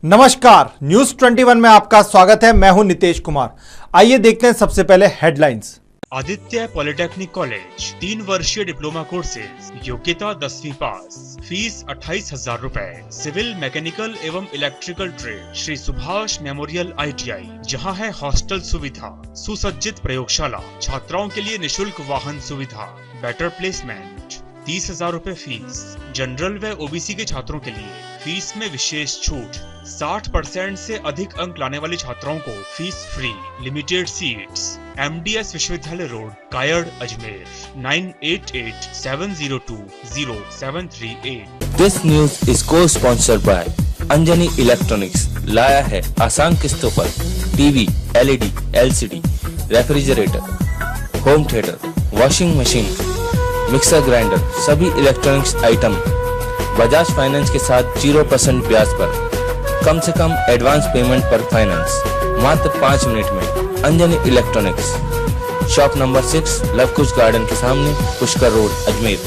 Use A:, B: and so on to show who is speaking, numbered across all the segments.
A: नमस्कार, न्यूज 21 में आपका स्वागत है। मैं हूं नितेश कुमार। आइए देखते हैं सबसे पहले हेडलाइंस।
B: आदित्य पॉलिटेक्निक कॉलेज 3 वर्षीय डिप्लोमा कोर्सेज, योग्यता 10वीं पास, फीस 28,000 रुपए, सिविल मैकेनिकल एवं electrical trade, Shri Subhash memorial ITI, जहां है हॉस्टल सुविधा, सुसज्जित प्रयोगशाला, छात्राओं के लिए निशुल्क वाहन सुविधा, बेटर प्लेसमेंट, 30,000 रुपए फीस, जनरल व OBC के छात्रों के लिए फीस में विशेष छूट, 60% से अधिक अंक लाने वाले छात्राओं को fees free, limited seats, MDS विश्वविद्यालय road, Kayad, Ajmer, 9887020738।
C: This news is co-sponsored by Anjani electronics. लाया है आसान किस्तों पर TV, LED, LCD, refrigerator, home theatre, washing machine, mixer grinder, सभी इलेक्ट्रॉनिक्स आइटम बजाज फाइनेंस के साथ 0% ब्याज पर, कम से कम एडवांस पेमेंट पर फाइनेंस, मात्र 5 मिनट में। Anjani electronics, shop number 6, Lavkush garden के सामने, पुष्कर रोड, अजमेर।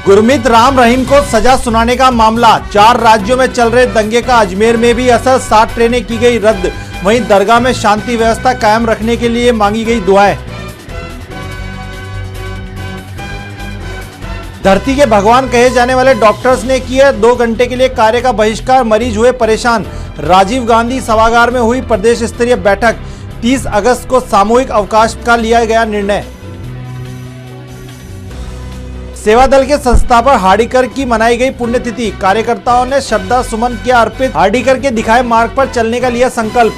A: गुरमीत राम रहीम को सजा सुनाने का मामला, 4 राज्यों में चल रहे दंगे का अजमेर में भी असर, 7 ट्रेनें की गई रद्द। वहीं दरगाह में शांति व्यवस्था कायम रखने के लिए मांगी गई दुआएं। धरती के भगवान कहे जाने वाले डॉक्टर्स ने किया 2 घंटे के लिए कार्य का बहिष्कार, मरीज हुए परेशान। राजीव गांधी सभागार में हुई प्रदेश स्तरीय बैठक, 30 अगस्त को सामूहिक अवकाश का लिया गया निर्णय। सेवा दल के संस्थापक हार्डीकर की मनाई गई पुण्यतिथि, कार्यकर्ताओं ने श्रद्धा सुमन किया अर्पित। हार्डीकर के दिखाए मार्ग पर चलने का लिया संकल्प।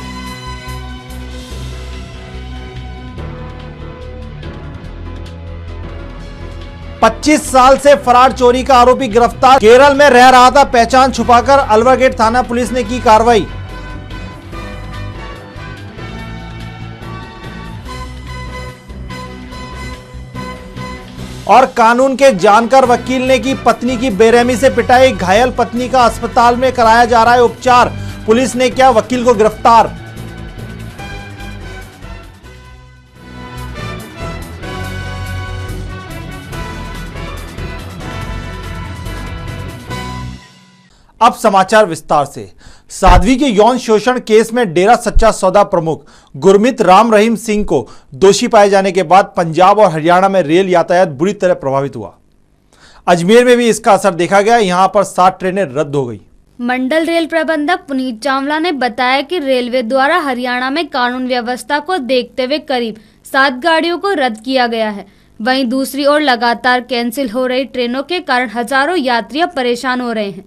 A: पच्चीस साल से फरार चोरी का आरोपी गिरफ्तार, केरल में रह रहा था, पहचान छुपाकर अलवर गेट थाना पुलिस ने की कार्रवाई। और कानून के जानकार वकील ने की पत्नी की बेरहमी से पिटाई, घायल पत्नी का अस्पताल में कराया जा रहा है उपचार, पुलिस ने किया वकील को गिरफ्तार। अब समाचार विस्तार से। साध्वी के यौन शोषण केस में डेरा सच्चा सौदा प्रमुख गुरमीत राम रहीम सिंह को दोषी पाए जाने के बाद पंजाब और हरियाणा में रेल यातायात बुरी तरह प्रभावित हुआ। अजमेर में भी इसका असर देखा गया, यहां पर 7 ट्रेनें रद्द हो गई।
D: मंडल रेल प्रबंधक पुनीत चावला ने बताया कि रेलवे द्वारा हरियाणा में कानून व्यवस्था को देखते हुए करीब 7 गाड़ियों को रद्द किया गया है। वहीं दूसरी ओर लगातार कैंसिल हो रही ट्रेनों के कारण हजारों यात्री परेशान हो रहे हैं।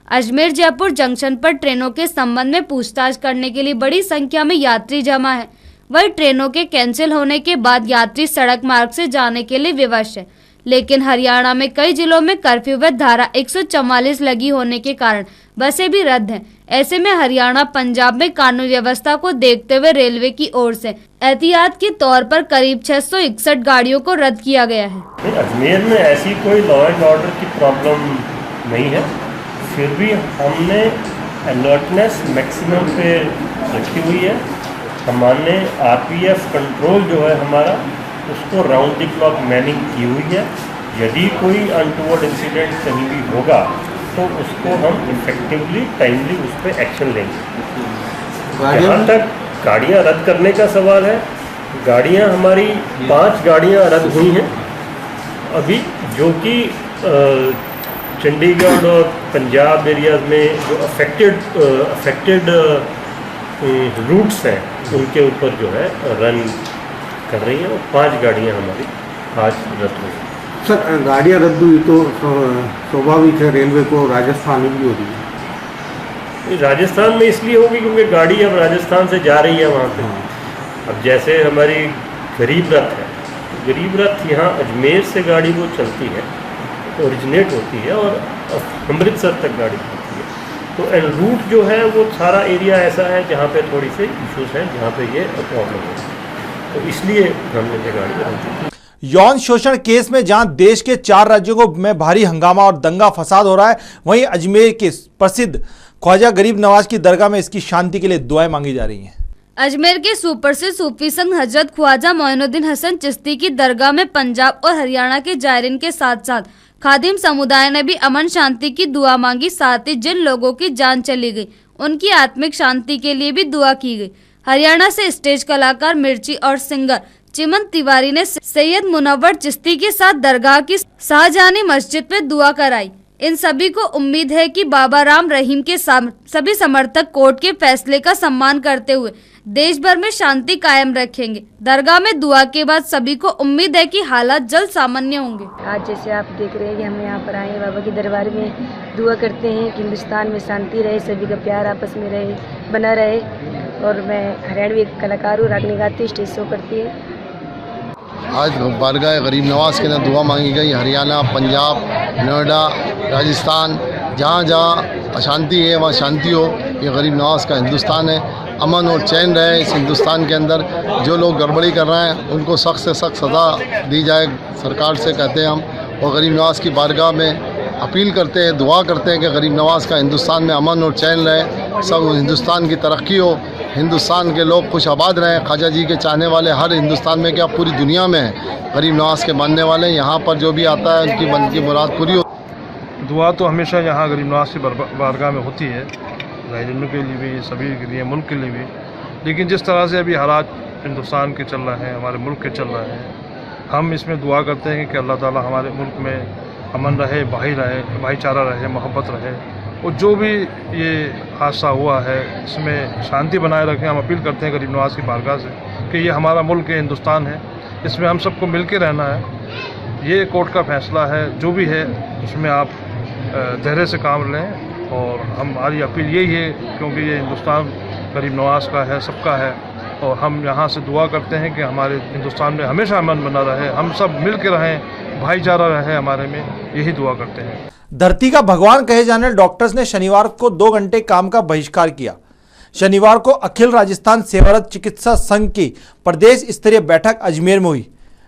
D: अजमेर जयपुर जंक्शन पर ट्रेनों के संबंध में पूछताछ करने के लिए बड़ी संख्या में यात्री जमा है। वही ट्रेनों के कैंसिल होने के बाद यात्री सड़क मार्ग से जाने के लिए विवश है, लेकिन हरियाणा में कई जिलों में कर्फ्यू व धारा 144 लगी होने के कारण बसें भी रद्द हैं। ऐसे में हरियाणा पंजाब में कानून व्यवस्था को देखते हुए रेलवे की ओर से एहतियात के तौर पर करीब 661 गाड़ियों को रद्द किया गया है।
E: अजमेर में ऐसी कोई लॉ एंड ऑर्डर की प्रॉब्लम नहीं है, फिर भी हमने अलर्टनेस मैक्सिमम पे रखी हुई है। हमने RPF कंट्रोल जो है हमारा, उसको राउंड द क्लॉक मैनिंग की हुई है। यदि कोई अनटूवर्ड इंसिडेंट कहीं भी होगा तो उसको हम इफेक्टिवली टाइमली उस पर एक्शन लेंगे। जहाँ तक गाड़ियाँ रद्द करने का सवाल है, गाड़ियाँ हमारी 5 गाड़ियाँ रद्द हुई हैं अभी, जो कि चंडीगढ़ और पंजाब एरियाज़ में जो अफेक्टेड रूट्स हैं उनके ऊपर जो है रन कर रही हैं, और 5 गाड़ियाँ हमारी आज रद्द हुई।
F: सर, गाड़ियाँ रद्द हुई तो स्वाभाविक है रेलवे को राजस्थान में भी होगी।
E: राजस्थान में इसलिए होगी क्योंकि गाड़ी अब राजस्थान से जा रही है वहाँ पे। अब जैसे हमारी गरीब रथ है, गरीब रथ यहाँ अजमेर से गाड़ी वो चलती है, ओरिजिनेट होती है और अमृतसर तक गाड़ी होती है। तो एंड रूट जो है वो सारा एरिया ऐसा है जहाँ पे थोड़ी सी इश्यूज हैं, जहाँ पे ये प्रॉब्लम है, तो इसलिए हमने ये गाड़ी रद्द की।
A: यौन शोषण केस में जहां देश के 4 राज्यों में भारी हंगामा और दंगा फसाद हो रहा है, वहीं अजमेर के प्रसिद्ध ख्वाजा गरीब नवाज की दरगाह में इसकी शांति के लिए दुआएं मांगी जा रही हैं।
D: अजमेर के सुप्रसिद्ध सूफी संत हजरत ख्वाजा मोइनुद्दीन हसन चिश्ती की दरगाह में पंजाब और हरियाणा के जायरीन के साथ साथ खादिम समुदाय ने भी अमन शांति की दुआ मांगी। साथ ही जिन लोगों की जान चली गई उनकी आत्मिक शांति के लिए भी दुआ की गई। हरियाणा से स्टेज कलाकार मिर्ची और सिंगर चिमन तिवारी ने सैयद मुनव्वर चिश्ती के साथ दरगाह की शाहजहानी मस्जिद में दुआ कराई। इन सभी को उम्मीद है कि बाबा राम रहीम के सभी समर्थक कोर्ट के फैसले का सम्मान करते हुए देश भर में शांति कायम रखेंगे। दरगाह में दुआ के बाद सभी को उम्मीद है कि हालात जल्द सामान्य होंगे।
G: आज जैसे आप देख रहे हैं कि हम यहाँ पर आए हैं बाबा के दरबार में दुआ करते हैं कि हिंदुस्तान में शांति रहे, सभी का प्यार आपस में रहे, बना रहे। और मैं हरियाणवी कलाकार हूँ, रागनी गाती, स्टेज शो करती है।
H: आज बारगाह गरीब नवाज के अंदर दुआ मांगी गई। हरियाणा, पंजाब, नोएडा, राजस्थान, जहाँ जहाँ अशांति है वहाँ शांति हो। ये गरीब नवाज का हिंदुस्तान है, अमन और चैन रहे इस हिंदुस्तान के अंदर। जो लोग गड़बड़ी कर रहे हैं उनको सख्त से सख्त सज़ा दी जाए, सरकार से कहते हैं हम। और गरीब नवाज की बारगाह में अपील करते हैं, दुआ करते हैं कि गरीब नवाज का हिंदुस्तान में अमन और चैन रहे, सब हिंदुस्तान की तरक्की हो, हिंदुस्तान के लोग खुश आबाद रहें। ख्वाजा जी के चाहने वाले हर हिंदुस्तान में क्या पूरी दुनिया में हैं, गरीब नवाज के मानने वाले। यहाँ पर जो भी आता है उनकी मन की मुराद पूरी हो।
I: दुआ तो हमेशा यहाँ गरीब नवाज की बारगाह में होती है, जाहिरीनों के लिए भी, सभी के लिए, मुल्क के लिए भी। लेकिन जिस तरह से अभी हालात हिंदुस्तान के चल रहे हैं, हमारे मुल्क के चल रहे हैं, हम इसमें दुआ करते हैं कि अल्लाह ताला हमारे मुल्क में अमन रहे, भाईचारा रहे, मोहब्बत रहे। और जो भी ये हादसा हुआ है इसमें शांति बनाए रखें। हम अपील करते हैं गरीब नवाज की बारगाह से कि ये हमारा मुल्क है, हिंदुस्तान है, इसमें हम सबको मिल के रहना है। ये कोर्ट का फैसला है, जो भी है उसमें आप धैर्य से काम लें। और हमारी अपील यही है, क्योंकि ये हिंदुस्तान गरीब नवाज का है, सबका है। और हम यहाँ से दुआ करते हैं कि हमारे हिंदुस्तान में हमेशा अमन बना रहे, हम सब मिल के रहें, भाईचारा रहे हमारे में, यही दुआ करते हैं।
A: धरती का भगवान कहे जाने वाले डॉक्टर्स ने शनिवार को 2 घंटे काम का बहिष्कार किया। शनिवार को अखिल राजस्थान सेवारत चिकित्सा संघ की प्रदेश स्तरीय बैठक अजमेर में हुई।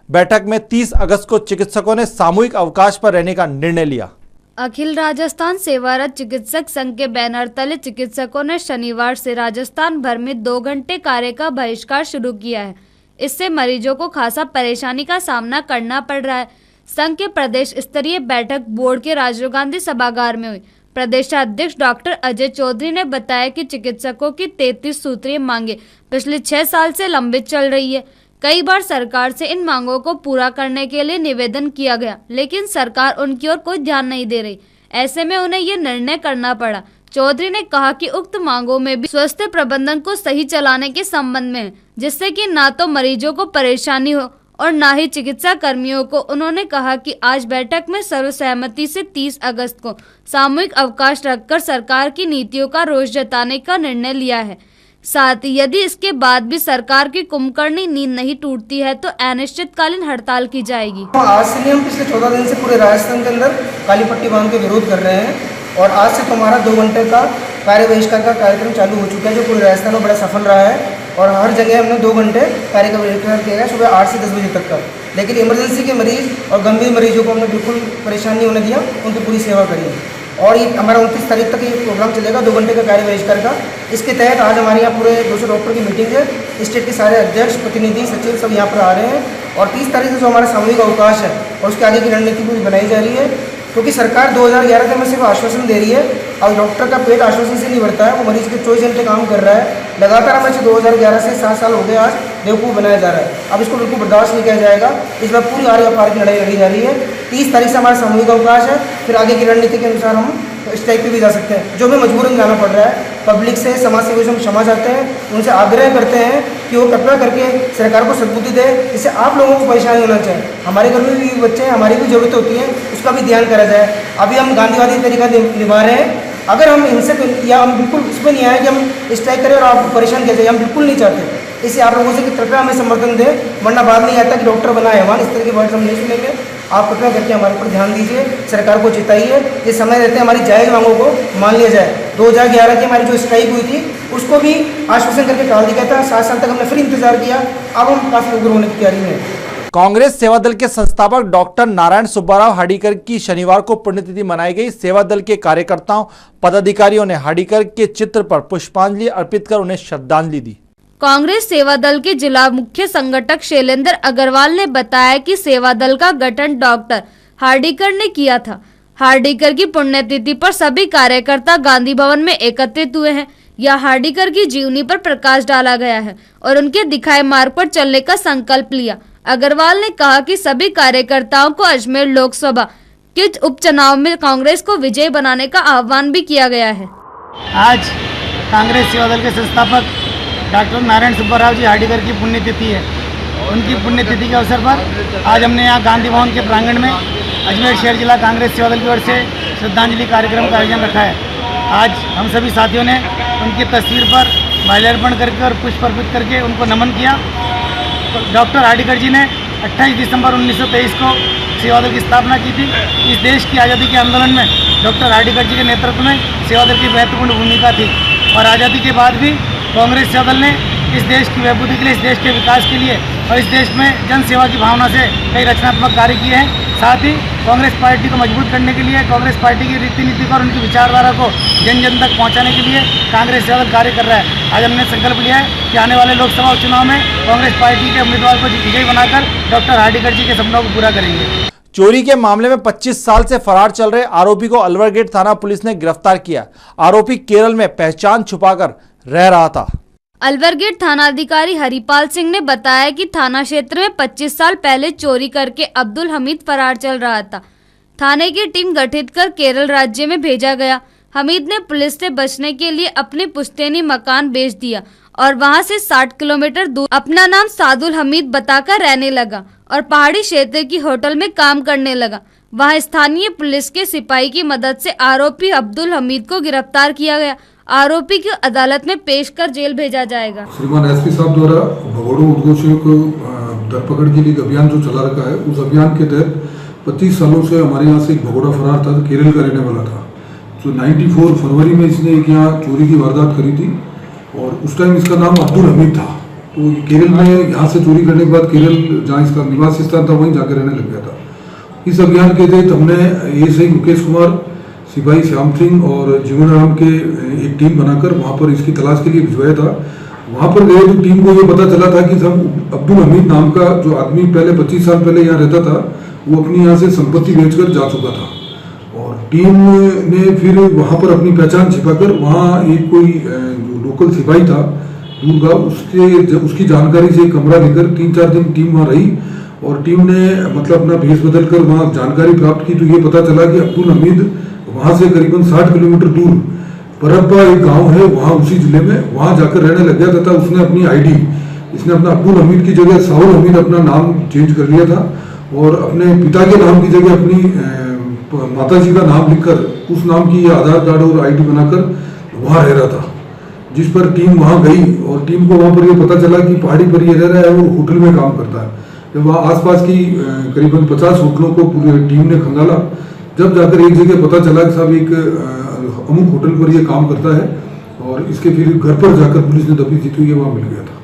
A: बैठक में 30 अगस्त को चिकित्सकों ने सामूहिक अवकाश पर रहने का निर्णय लिया।
D: अखिल राजस्थान सेवारत चिकित्सक संघ के बैनर तले चिकित्सकों ने शनिवार से राजस्थान भर में 2 घंटे कार्य का बहिष्कार शुरू किया है। इससे मरीजों को खासा परेशानी का सामना करना पड़ रहा है। संघ के प्रदेश स्तरीय बैठक बोर्ड के राजीव गांधी सभागार में हुई। प्रदेशाध्यक्ष डॉक्टर अजय चौधरी ने बताया कि चिकित्सकों की 33 सूत्रीय मांगे पिछले 6 साल से लंबित चल रही है। कई बार सरकार से इन मांगों को पूरा करने के लिए निवेदन किया गया, लेकिन सरकार उनकी ओर कोई ध्यान नहीं दे रही। ऐसे में उन्हें ये निर्णय करना पड़ा। चौधरी ने कहा कि उक्त मांगों में भी स्वास्थ्य प्रबंधन को सही चलाने के संबंध में है, जिससे कि ना तो मरीजों को परेशानी हो और ना ही चिकित्सा कर्मियों को। उन्होंने कहा कि आज बैठक में सर्वसहमति से 30 अगस्त को सामूहिक अवकाश रखकर सरकार की नीतियों का रोष जताने का निर्णय लिया है। साथ ही यदि इसके बाद भी सरकार की कुंभकर्णी नींद नहीं टूटती है तो अनिश्चितकालीन हड़ताल की जाएगी।
J: आज से हम पिछले 14 दिन से पूरे राजस्थान के अंदर काली पट्टी बांध के विरोध कर रहे हैं और आज से हमारा 2 घंटे का कार्य बहिष्कार का कार्यक्रम चालू हो चुका है, जो पूरे राजस्थान में बड़ा सफल रहा है। और हर जगह हमने 2 घंटे कार्य का बहिष्कार किया है, सुबह 8 से 10 बजे तक का। लेकिन इमरजेंसी के मरीज और गंभीर मरीजों को हमने बिल्कुल परेशानी नहीं होने दिया, उनकी पूरी सेवा करी है। और ये हमारा 29 तारीख तक ये प्रोग्राम चलेगा 2 घंटे का कार्य बहिष्कार का। इसके तहत आज हमारे यहाँ पूरे 200 डॉक्टर की मीटिंग है। स्टेट के सारे अध्यक्ष, प्रतिनिधि, सचिव सब यहाँ पर आ रहे हैं। और 30 तारीख से जो हमारा सामूहिक अवकाश है और उसके आगे की रणनीति पूरी बनाई जा रही है, क्योंकि सरकार 2011 से हमें सिर्फ आश्वासन दे रही है और डॉक्टर का पेट आश्वासन से नहीं भरता है। वो मरीज के 24 घंटे काम कर रहा है लगातार। हमें 2011 से 7 साल हो गए आज बेवकूफ़ बनाया जा रहा है। अब इसको बिल्कुल बर्दाश्त नहीं किया जाएगा। इस बार पूरी आर्य अपार की लड़ाई लड़ी जा रही है। 30 तारीख से हमारा सामूहिक अवकाश है, फिर आगे की रणनीति के अनुसार हम स्ट्राइक पे भी जा सकते हैं, जो हमें मजबूरन जाना पड़ रहा है। पब्लिक से, समाज सेवियों से हम क्षमा चाहते हैं, उनसे आग्रह करते हैं कि वो कृपया करके सरकार को सद्बुद्धि दे, इससे आप लोगों को परेशानी होना चाहिए। हमारे घर में भी बच्चे हैं, हमारी भी जरूरत होती है, उसका भी ध्यान करा जाए। अभी हम गांधीवादी तरीका निभा रहे हैं। अगर हम हिंसक या हम बिल्कुल इसमें नहीं आए कि हम स्ट्राइक करें और आपको परेशान किया जाए, हम बिल्कुल नहीं चाहते। इससे आप लोगों से कि कृपया हमें समर्थन दें, वरना बाद नहीं आता कि डॉक्टर बना है वहाँ, इस तरह के वर्ड हम नहीं सुनेंगे। आप कृपया करके हमारे ऊपर ध्यान दीजिए, सरकार को चिताइए, ये समय रहते हमारी जायज़ मांगों को मान लिया जाए। 2011 की हमारी जो स्ट्राइक हुई थी उसको भी आश्वासन करके टाल दिया था। 7 साल तक हमने फिर इंतजार किया, अब हम काफ़ी उग्र होने की तैयारी में हैं।
A: कांग्रेस सेवा दल के संस्थापक डॉक्टर नारायण सुब्बाराव हार्डीकर की शनिवार को पुण्यतिथि मनाई गई। सेवा दल के कार्यकर्ताओं पदाधिकारियों ने हार्डीकर के चित्र पर पुष्पांजलि अर्पित कर उन्हें श्रद्धांजलि दी।
D: कांग्रेस सेवा दल के जिला मुख्य संगठक शैलेंद्र अग्रवाल ने बताया कि सेवा दल का गठन डॉक्टर हार्डीकर ने किया था। हार्डीकर की पुण्यतिथि पर सभी कार्यकर्ता गांधी भवन में एकत्रित हुए हैं। यह हार्डीकर की जीवनी पर प्रकाश डाला गया है और उनके दिखाए मार्ग पर चलने का संकल्प लिया। अग्रवाल ने कहा कि सभी कार्यकर्ताओं को अजमेर लोकसभा के उपचुनाव में कांग्रेस को विजयी बनाने का आह्वान भी किया गया है।
J: आज कांग्रेस सेवा दल के संस्थापक डॉक्टर नारायण सुब्बाराव जी हार्डीकर की पुण्यतिथि है। उनकी पुण्यतिथि के अवसर पर आज हमने यहाँ गांधी भवन के प्रांगण में अजमेर शहर जिला कांग्रेस सेवा दल की ओर से श्रद्धांजलि कार्यक्रम का आयोजन रखा है। आज हम सभी साथियों ने उनकी तस्वीर पर माल्यार्पण करके और पुष्प अर्पित करके उनको नमन किया। डॉक्टर हार्डीकर जी ने 28 दिसंबर 1923 को सेवा दल की स्थापना की थी। इस देश की आज़ादी के आंदोलन में डॉक्टर हार्डीकर जी के नेतृत्व में सेवा दल की महत्वपूर्ण भूमिका थी और आज़ादी के बाद भी कांग्रेस सेवा दल ने इस देश की बहबूदी के लिए, इस देश के विकास के लिए और इस देश में जन सेवा की भावना से कई रचनात्मक कार्य किए हैं। साथ ही कांग्रेस पार्टी को मजबूत करने के लिए, कांग्रेस पार्टी की रीति नीति और उनकी विचारधारा को जन जन तक पहुंचाने के लिए कांग्रेस सेवा दल कार्य कर रहा है। आज हमने संकल्प लिया है कि आने वाले लोकसभा चुनाव में कांग्रेस पार्टी के उम्मीदवार को विजयी बनाकर डॉक्टर हार्डीकर जी के सपनों को पूरा करेंगे।
A: चोरी के मामले में 25 साल से फरार चल रहे आरोपी को अलवर गेट थाना पुलिस ने गिरफ्तार किया। आरोपी केरल में पहचान छुपाकर रह रहा था।
D: अलवर गेट थानाधिकारी हरिपाल सिंह ने बताया कि थाना क्षेत्र में 25 साल पहले चोरी करके अब्दुल हमीद फरार चल रहा था। थाने की टीम गठित कर केरल राज्य में भेजा गया। हमीद ने पुलिस से बचने के लिए अपने पुश्तैनी मकान बेच दिया और वहां से 60 किलोमीटर दूर अपना नाम सादुल हमीद बताकर रहने लगा और पहाड़ी क्षेत्र की होटल में काम करने लगा। वहां स्थानीय पुलिस के सिपाही की मदद से आरोपी अब्दुल हमीद को गिरफ्तार किया गया। आरोपी को अदालत में पेश कर जेल भेजा जाएगा।
K: श्रीमान एसपी साहब द्वारा भगोड़ों उद्घोषियों को धरपकड़ के लिए अभियान जो चला रखा है, उस अभियान के तहत 25 सालों से हमारे यहाँ से एक भगोड़ा फरार था, केरल का रहने वाला था। तो 94 फरवरी में इसने एक यहाँ चोरी की वारदात करी थी और उस टाइम इसका नाम अब्दुल हमीद था। तो केरल में यहाँ से चोरी करने के बाद केरल जहाँ इसका निवास स्थान था वहीं जाकर रहने लग गया था। इस अभियान के तहत हमने एएसआई मुकेश कुमार, सिपाही श्याम सिंह और जीवन राम के एक टीम बनाकर वहाँ पर इसकी तलाश के लिए भिजवाया था। वहाँ पर गए तो टीम को ये पता चला था कि सब अब्दुल हमीद नाम का जो आदमी पहले 25 साल पहले यहाँ रहता था, वो अपनी यहाँ से संपत्ति बेचकर जा चुका था। और टीम ने फिर वहाँ पर अपनी पहचान छिपाकर वहाँ एक कोई जो लोकल सिपाही था दूर का, उसकी जानकारी से कमरा लेकर 3-4 दिन टीम वहाँ रही और टीम ने मतलब अपना भेष बदल कर वहाँ जानकारी प्राप्त की। तो ये पता चला कि अब्दुल हमीद वहाँ से करीबन 60 किलोमीटर दूर परब्बा एक गांव है, वहाँ उसी जिले में वहाँ जाकर रहने लग गया तथा उसने अपनी आईडी, इसने अपना अब्दुल हमीद की जगह साहुल हमीद अपना नाम चेंज कर लिया था और अपने पिता के नाम की जगह अपनी माताजी का नाम लिखकर उस नाम की आधार कार्ड और आईडी बनाकर वहाँ रह रहा था। जिस पर टीम वहाँ गई और टीम को वहाँ पर ये पता चला कि पहाड़ी पर ये रह रहा है, वो होटल में काम करता है। जब वहाँ आसपास की करीबन 50 होटलों को पूरी टीम ने खंगाला, जब जाकर एक जगह पता चला कि साहब एक अमुक होटल पर ये काम करता है और इसके फिर घर पर जाकर पुलिस ने दबिश दी तो ये वहाँ मिल गया था।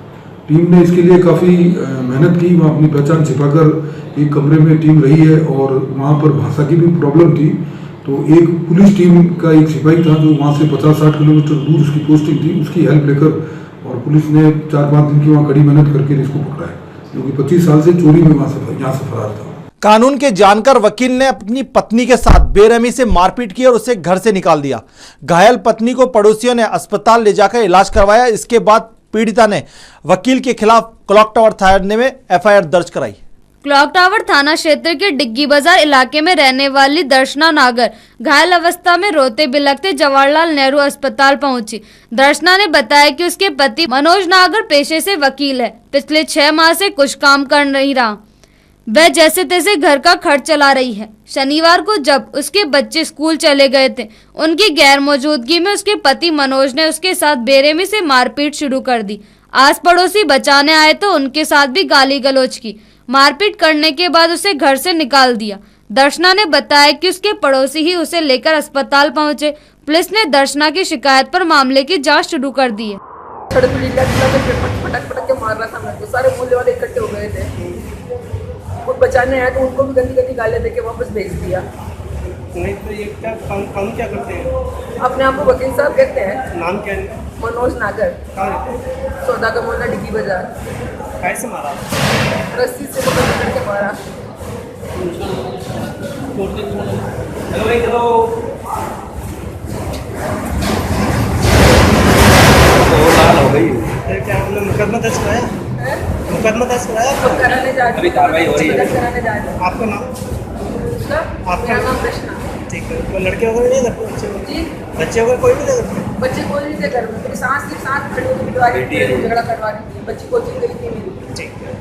K: टीम ने इसके लिए काफ़ी मेहनत की, वहाँ अपनी पहचान छिपाकर एक कमरे में टीम रही है और वहाँ पर भाषा की भी प्रॉब्लम थी। तो एक पुलिस टीम का एक सिपाही था जो वहाँ से 50-60 किलोमीटर दूर उसकी पोस्टिंग थी, उसकी हेल्प लेकर और पुलिस ने 4-5 दिन की वहाँ कड़ी मेहनत करके इसको पकड़ा है, क्योंकि 25 साल से चोरी में यहाँ से फरार था।
A: कानून के जानकार वकील ने अपनी पत्नी के साथ बेरहमी से मारपीट की और उसे घर से निकाल दिया। घायल पत्नी को पड़ोसियों ने अस्पताल ले जाकर इलाज करवाया। इसके बाद पीड़िता ने वकील के खिलाफ क्लॉक टावर थाने में एफआईआर दर्ज कराई।
D: क्लॉक टावर थाना क्षेत्र के डिग्गी बाजार इलाके में रहने वाली दर्शना नागर घायल अवस्था में रोते बिलखते जवाहरलाल नेहरू अस्पताल पहुंची। दर्शना ने बताया कि उसके पति मनोज नागर पेशे से वकील है। पिछले 6 माह से कुछ काम कर नहीं रहा, वह जैसे तैसे घर का खर्च चला रही है। शनिवार को जब उसके बच्चे स्कूल चले गए थे, उनकी गैर मौजूदगी में उसके पति मनोज ने उसके साथ बेरहमी से मारपीट शुरू कर दी। आस पड़ोसी बचाने आए तो उनके साथ भी गाली गलौज की। मारपीट करने के बाद उसे घर से निकाल दिया। दर्शना ने बताया कि उसके पड़ोसी ही उसे लेकर अस्पताल पहुंचे। पुलिस ने दर्शना की शिकायत पर मामले की जाँच शुरू कर दी है।
L: पटक पटक के मार रहा था, सारे मोहल्ले वाले इकट्ठे हो गए थे। कोई बचाने आया तो उनको भी गंदी गंदी गालियाँ देके वापस भेज दिया।
J: नहीं तो ये क्या काम क्या करते हैं?
L: अपने आप को वकील साहब कहते हैं।
J: नाम क्या है?
L: मनोज नागर।
J: कहाँ रहते हैं?
L: सौदा का मोहल्ला डिग्गी बाजार।
J: कैसे मारा?
L: रस्सी से पकड़ के मारा।
J: क्या आपने मुकदमा दर्ज कराया? मुकदमा दर्ज कराया?
L: कराने जा रहे हैं।
J: आपका नाम?
L: आपका नाम कृष्णा।
J: ठीक है। कोई लड़के वगैरह नहीं करते? बच्चे बच्चे वगैरह कोई भी नहीं करते?
L: बच्चे कोई नहीं थे घर में, मेरी सास खड़ी होकर पिटवा रही थी, झगड़ा करवा रही थी, बच्ची कोचिंग गई थी मेरी।
J: ठीक है।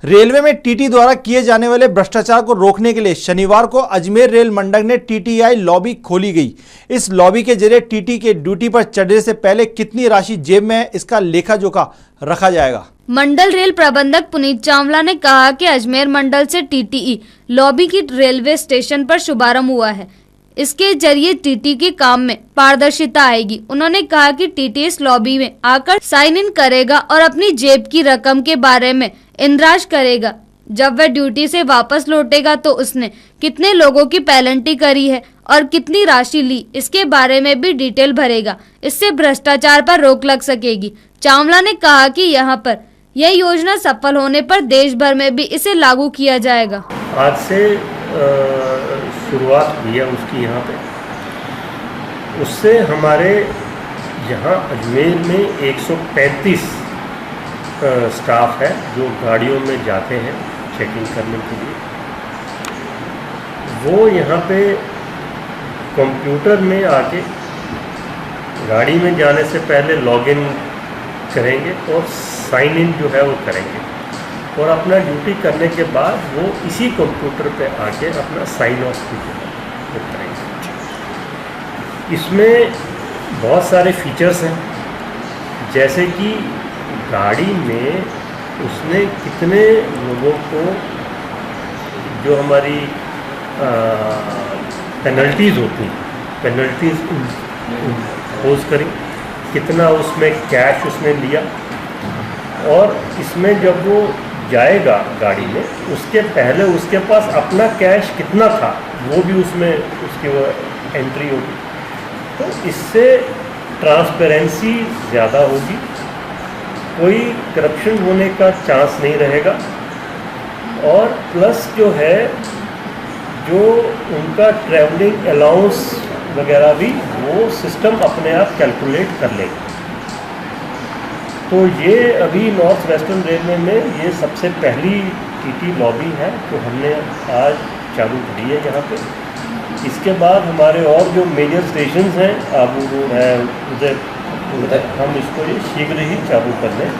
A: रेलवे में टीटी द्वारा किए जाने वाले भ्रष्टाचार को रोकने के लिए शनिवार को अजमेर रेल मंडल ने टीटीआई लॉबी खोली गई। इस लॉबी के जरिए टीटी के ड्यूटी पर चढ़ने से पहले कितनी राशि जेब में है, इसका लेखा जोखा रखा जाएगा।
D: मंडल रेल प्रबंधक पुनीत चावला ने कहा कि अजमेर मंडल से टीटीई लॉबी की रेलवे स्टेशन पर शुभारंभ हुआ है। इसके जरिए टीटी के काम में पारदर्शिता आएगी। उन्होंने कहा कि टीटी इस लॉबी में आकर साइन इन करेगा और अपनी जेब की रकम के बारे में इंद्राज करेगा। जब वह ड्यूटी से वापस लौटेगा तो उसने कितने लोगों की पेनल्टी करी है और कितनी राशि ली, इसके बारे में भी डिटेल भरेगा। इससे भ्रष्टाचार पर रोक लग सकेगी। चावला ने कहा कि यहाँ पर यह योजना सफल होने पर देश भर में भी इसे लागू किया जाएगा।
E: आज से शुरुआत हुई है उसकी यहाँ पे। उससे हमारे यहाँ अजमेर में 135 स्टाफ है जो गाड़ियों में जाते हैं चेकिंग करने के लिए। वो यहाँ पे कंप्यूटर में आके गाड़ी में जाने से पहले लॉगिन करेंगे और साइन इन जो है वो करेंगे और अपना ड्यूटी करने के बाद वो इसी कंप्यूटर पे आके अपना साइन ऑफ भी वो करेंगे। इसमें बहुत सारे फीचर्स हैं, जैसे कि गाड़ी में उसने कितने लोगों को जो हमारी पेनल्टीज़ होती हैं, पेनल्टीज़ इम्पोज करी, कितना उसमें कैश उसने लिया, और इसमें जब वो जाएगा गाड़ी में उसके पहले उसके पास अपना कैश कितना था वो भी उसमें उसकी वो एंट्री होगी। तो इससे ट्रांसपेरेंसी ज़्यादा होगी, कोई करप्शन होने का चांस नहीं रहेगा, और प्लस जो है जो उनका ट्रैवलिंग अलाउंस वगैरह भी वो सिस्टम अपने आप कैलकुलेट कर लेगा। तो ये अभी नॉर्थ वेस्टर्न रेलवे में ये सबसे पहली टीटी लॉबी है जो हमने आज चालू करी है यहाँ पे। इसके बाद हमारे और जो मेजर स्टेशन हैं, आबू रोड है, उधर हम इसको ये शीघ्र ही चालू करने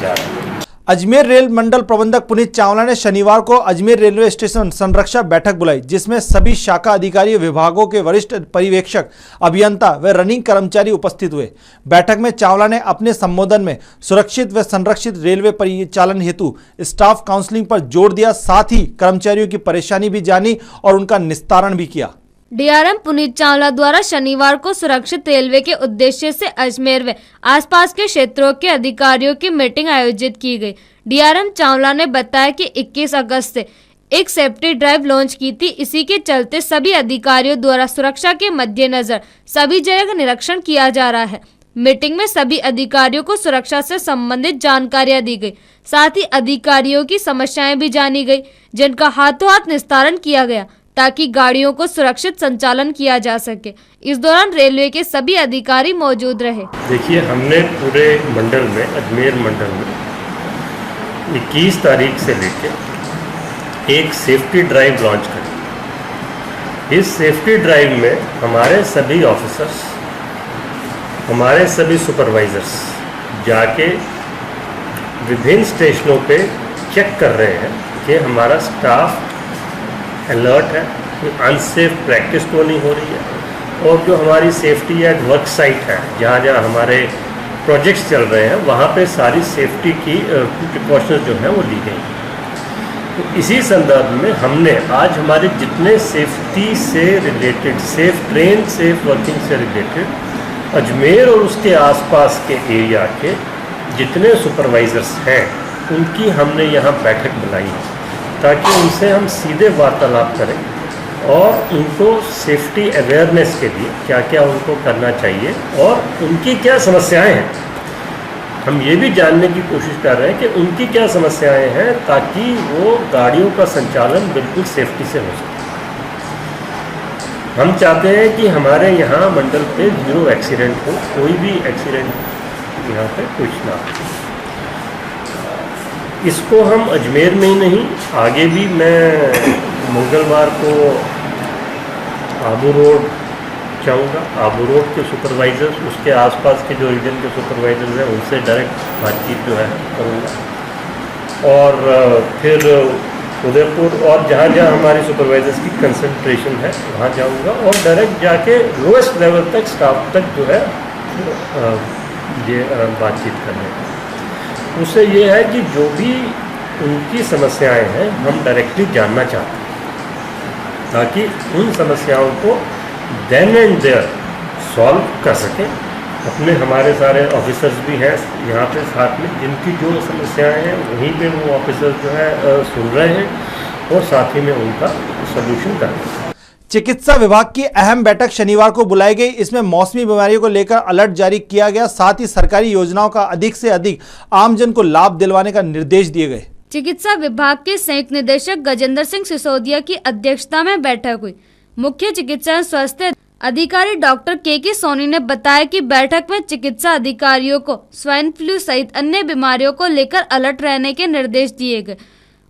E: जा रहे हैं।
A: अजमेर रेल मंडल प्रबंधक पुनीत चावला ने शनिवार को अजमेर रेलवे स्टेशन संरक्षा बैठक बुलाई, जिसमें सभी शाखा अधिकारी विभागों के वरिष्ठ पर्यवेक्षक, अभियंता व रनिंग कर्मचारी उपस्थित हुए। बैठक में चावला ने अपने संबोधन में सुरक्षित व संरक्षित रेलवे परिचालन हेतु स्टाफ काउंसलिंग पर जोर दिया, साथ ही कर्मचारियों की परेशानी भी जानी और उनका निस्तारण भी किया।
D: डीआरएम पुनीत चावला द्वारा शनिवार को सुरक्षित रेलवे के उद्देश्य से अजमेर व आसपास के क्षेत्रों के अधिकारियों की मीटिंग आयोजित की गई। डीआरएम चावला ने बताया कि 21 अगस्त से एक सेफ्टी ड्राइव लॉन्च की थी। इसी के चलते सभी अधिकारियों द्वारा सुरक्षा के मद्देनजर सभी जगह निरीक्षण किया जा रहा है। मीटिंग में सभी अधिकारियों को सुरक्षा से संबंधित जानकारियां दी गई, साथ ही अधिकारियों की समस्याएं भी जानी गई, जिनका हाथों हाथ निस्तारण किया गया ताकि गाड़ियों को सुरक्षित संचालन किया जा सके। इस दौरान रेलवे के सभी अधिकारी मौजूद रहे।
E: देखिए, हमने पूरे मंडल में, अजमेर मंडल में 21 तारीख से लेकर एक सेफ्टी ड्राइव लॉन्च करी। इस सेफ्टी ड्राइव में हमारे सभी ऑफिसर्स, हमारे सभी सुपरवाइजर्स जाके विभिन्न स्टेशनों पे चेक कर रहे हैं कि हमारा स्टाफ अलर्ट है, कोई अनसेफ प्रैक्टिस तो नहीं हो रही है, और जो हमारी सेफ्टी एट वर्क साइट है, जहाँ जहाँ हमारे प्रोजेक्ट्स चल रहे हैं, वहाँ पे सारी सेफ्टी की प्रिकॉशंस जो हैं वो ली गई। तो इसी संदर्भ में हमने आज हमारे जितने सेफ्टी से related, safe train, safe working से रिलेटेड अजमेर और उसके आसपास के एरिया के जितने सुपरवाइज़र्स हैं उनकी हमने यहाँ बैठक बुलाई, ताकि उनसे हम सीधे वार्तालाप करें और उनको सेफ्टी अवेयरनेस के लिए क्या क्या उनको करना चाहिए और उनकी क्या समस्याएं हैं, हम ये भी जानने की कोशिश कर रहे हैं कि उनकी क्या समस्याएं हैं ताकि वो गाड़ियों का संचालन बिल्कुल सेफ्टी से हो सके। हम चाहते हैं कि हमारे यहाँ मंडल पे 0 एक्सीडेंट हो, कोई भी एक्सीडेंट यहाँ पे कुछ ना हो। इसको हम अजमेर में ही नहीं, आगे भी मैं मंगलवार को आबू रोड जाऊँगा। आबू रोड के सुपरवाइज़र्स, उसके आसपास के जो रीजन के सुपरवाइज़र्स हैं उनसे डायरेक्ट बातचीत जो है करूँगा और फिर उदयपुर और जहाँ जहाँ हमारे सुपरवाइजर्स की कंसंट्रेशन है वहाँ जाऊँगा और डायरेक्ट जाके लोएस्ट लेवल तक स्टाफ तक जो है ये बातचीत करने। उससे ये है कि जो भी उनकी समस्याएं हैं हम डायरेक्टली जानना चाहते हैं ताकि उन समस्याओं को देन एंड देयर सॉल्व कर सकें। अपने हमारे सारे ऑफिसर्स भी हैं यहाँ पे साथ में, जिनकी जो समस्याएं हैं वहीं पे वो ऑफिसर्स जो है सुन रहे हैं और साथ ही में उनका सोल्यूशन कर रहे हैं।
A: चिकित्सा विभाग की अहम बैठक शनिवार को बुलाई गई। इसमें मौसमी बीमारियों को लेकर अलर्ट जारी किया गया, साथ ही सरकारी योजनाओं का अधिक से अधिक आमजन को लाभ दिलवाने का निर्देश दिए गए।
D: चिकित्सा विभाग के संयुक्त निदेशक गजेंद्र सिंह सिसोदिया की अध्यक्षता में बैठक हुई। मुख्य चिकित्सा स्वास्थ्य अधिकारी डॉक्टर के सोनी ने बताया कि बैठक में चिकित्सा अधिकारियों को स्वाइन फ्लू सहित अन्य बीमारियों को लेकर अलर्ट रहने के निर्देश दिए गए।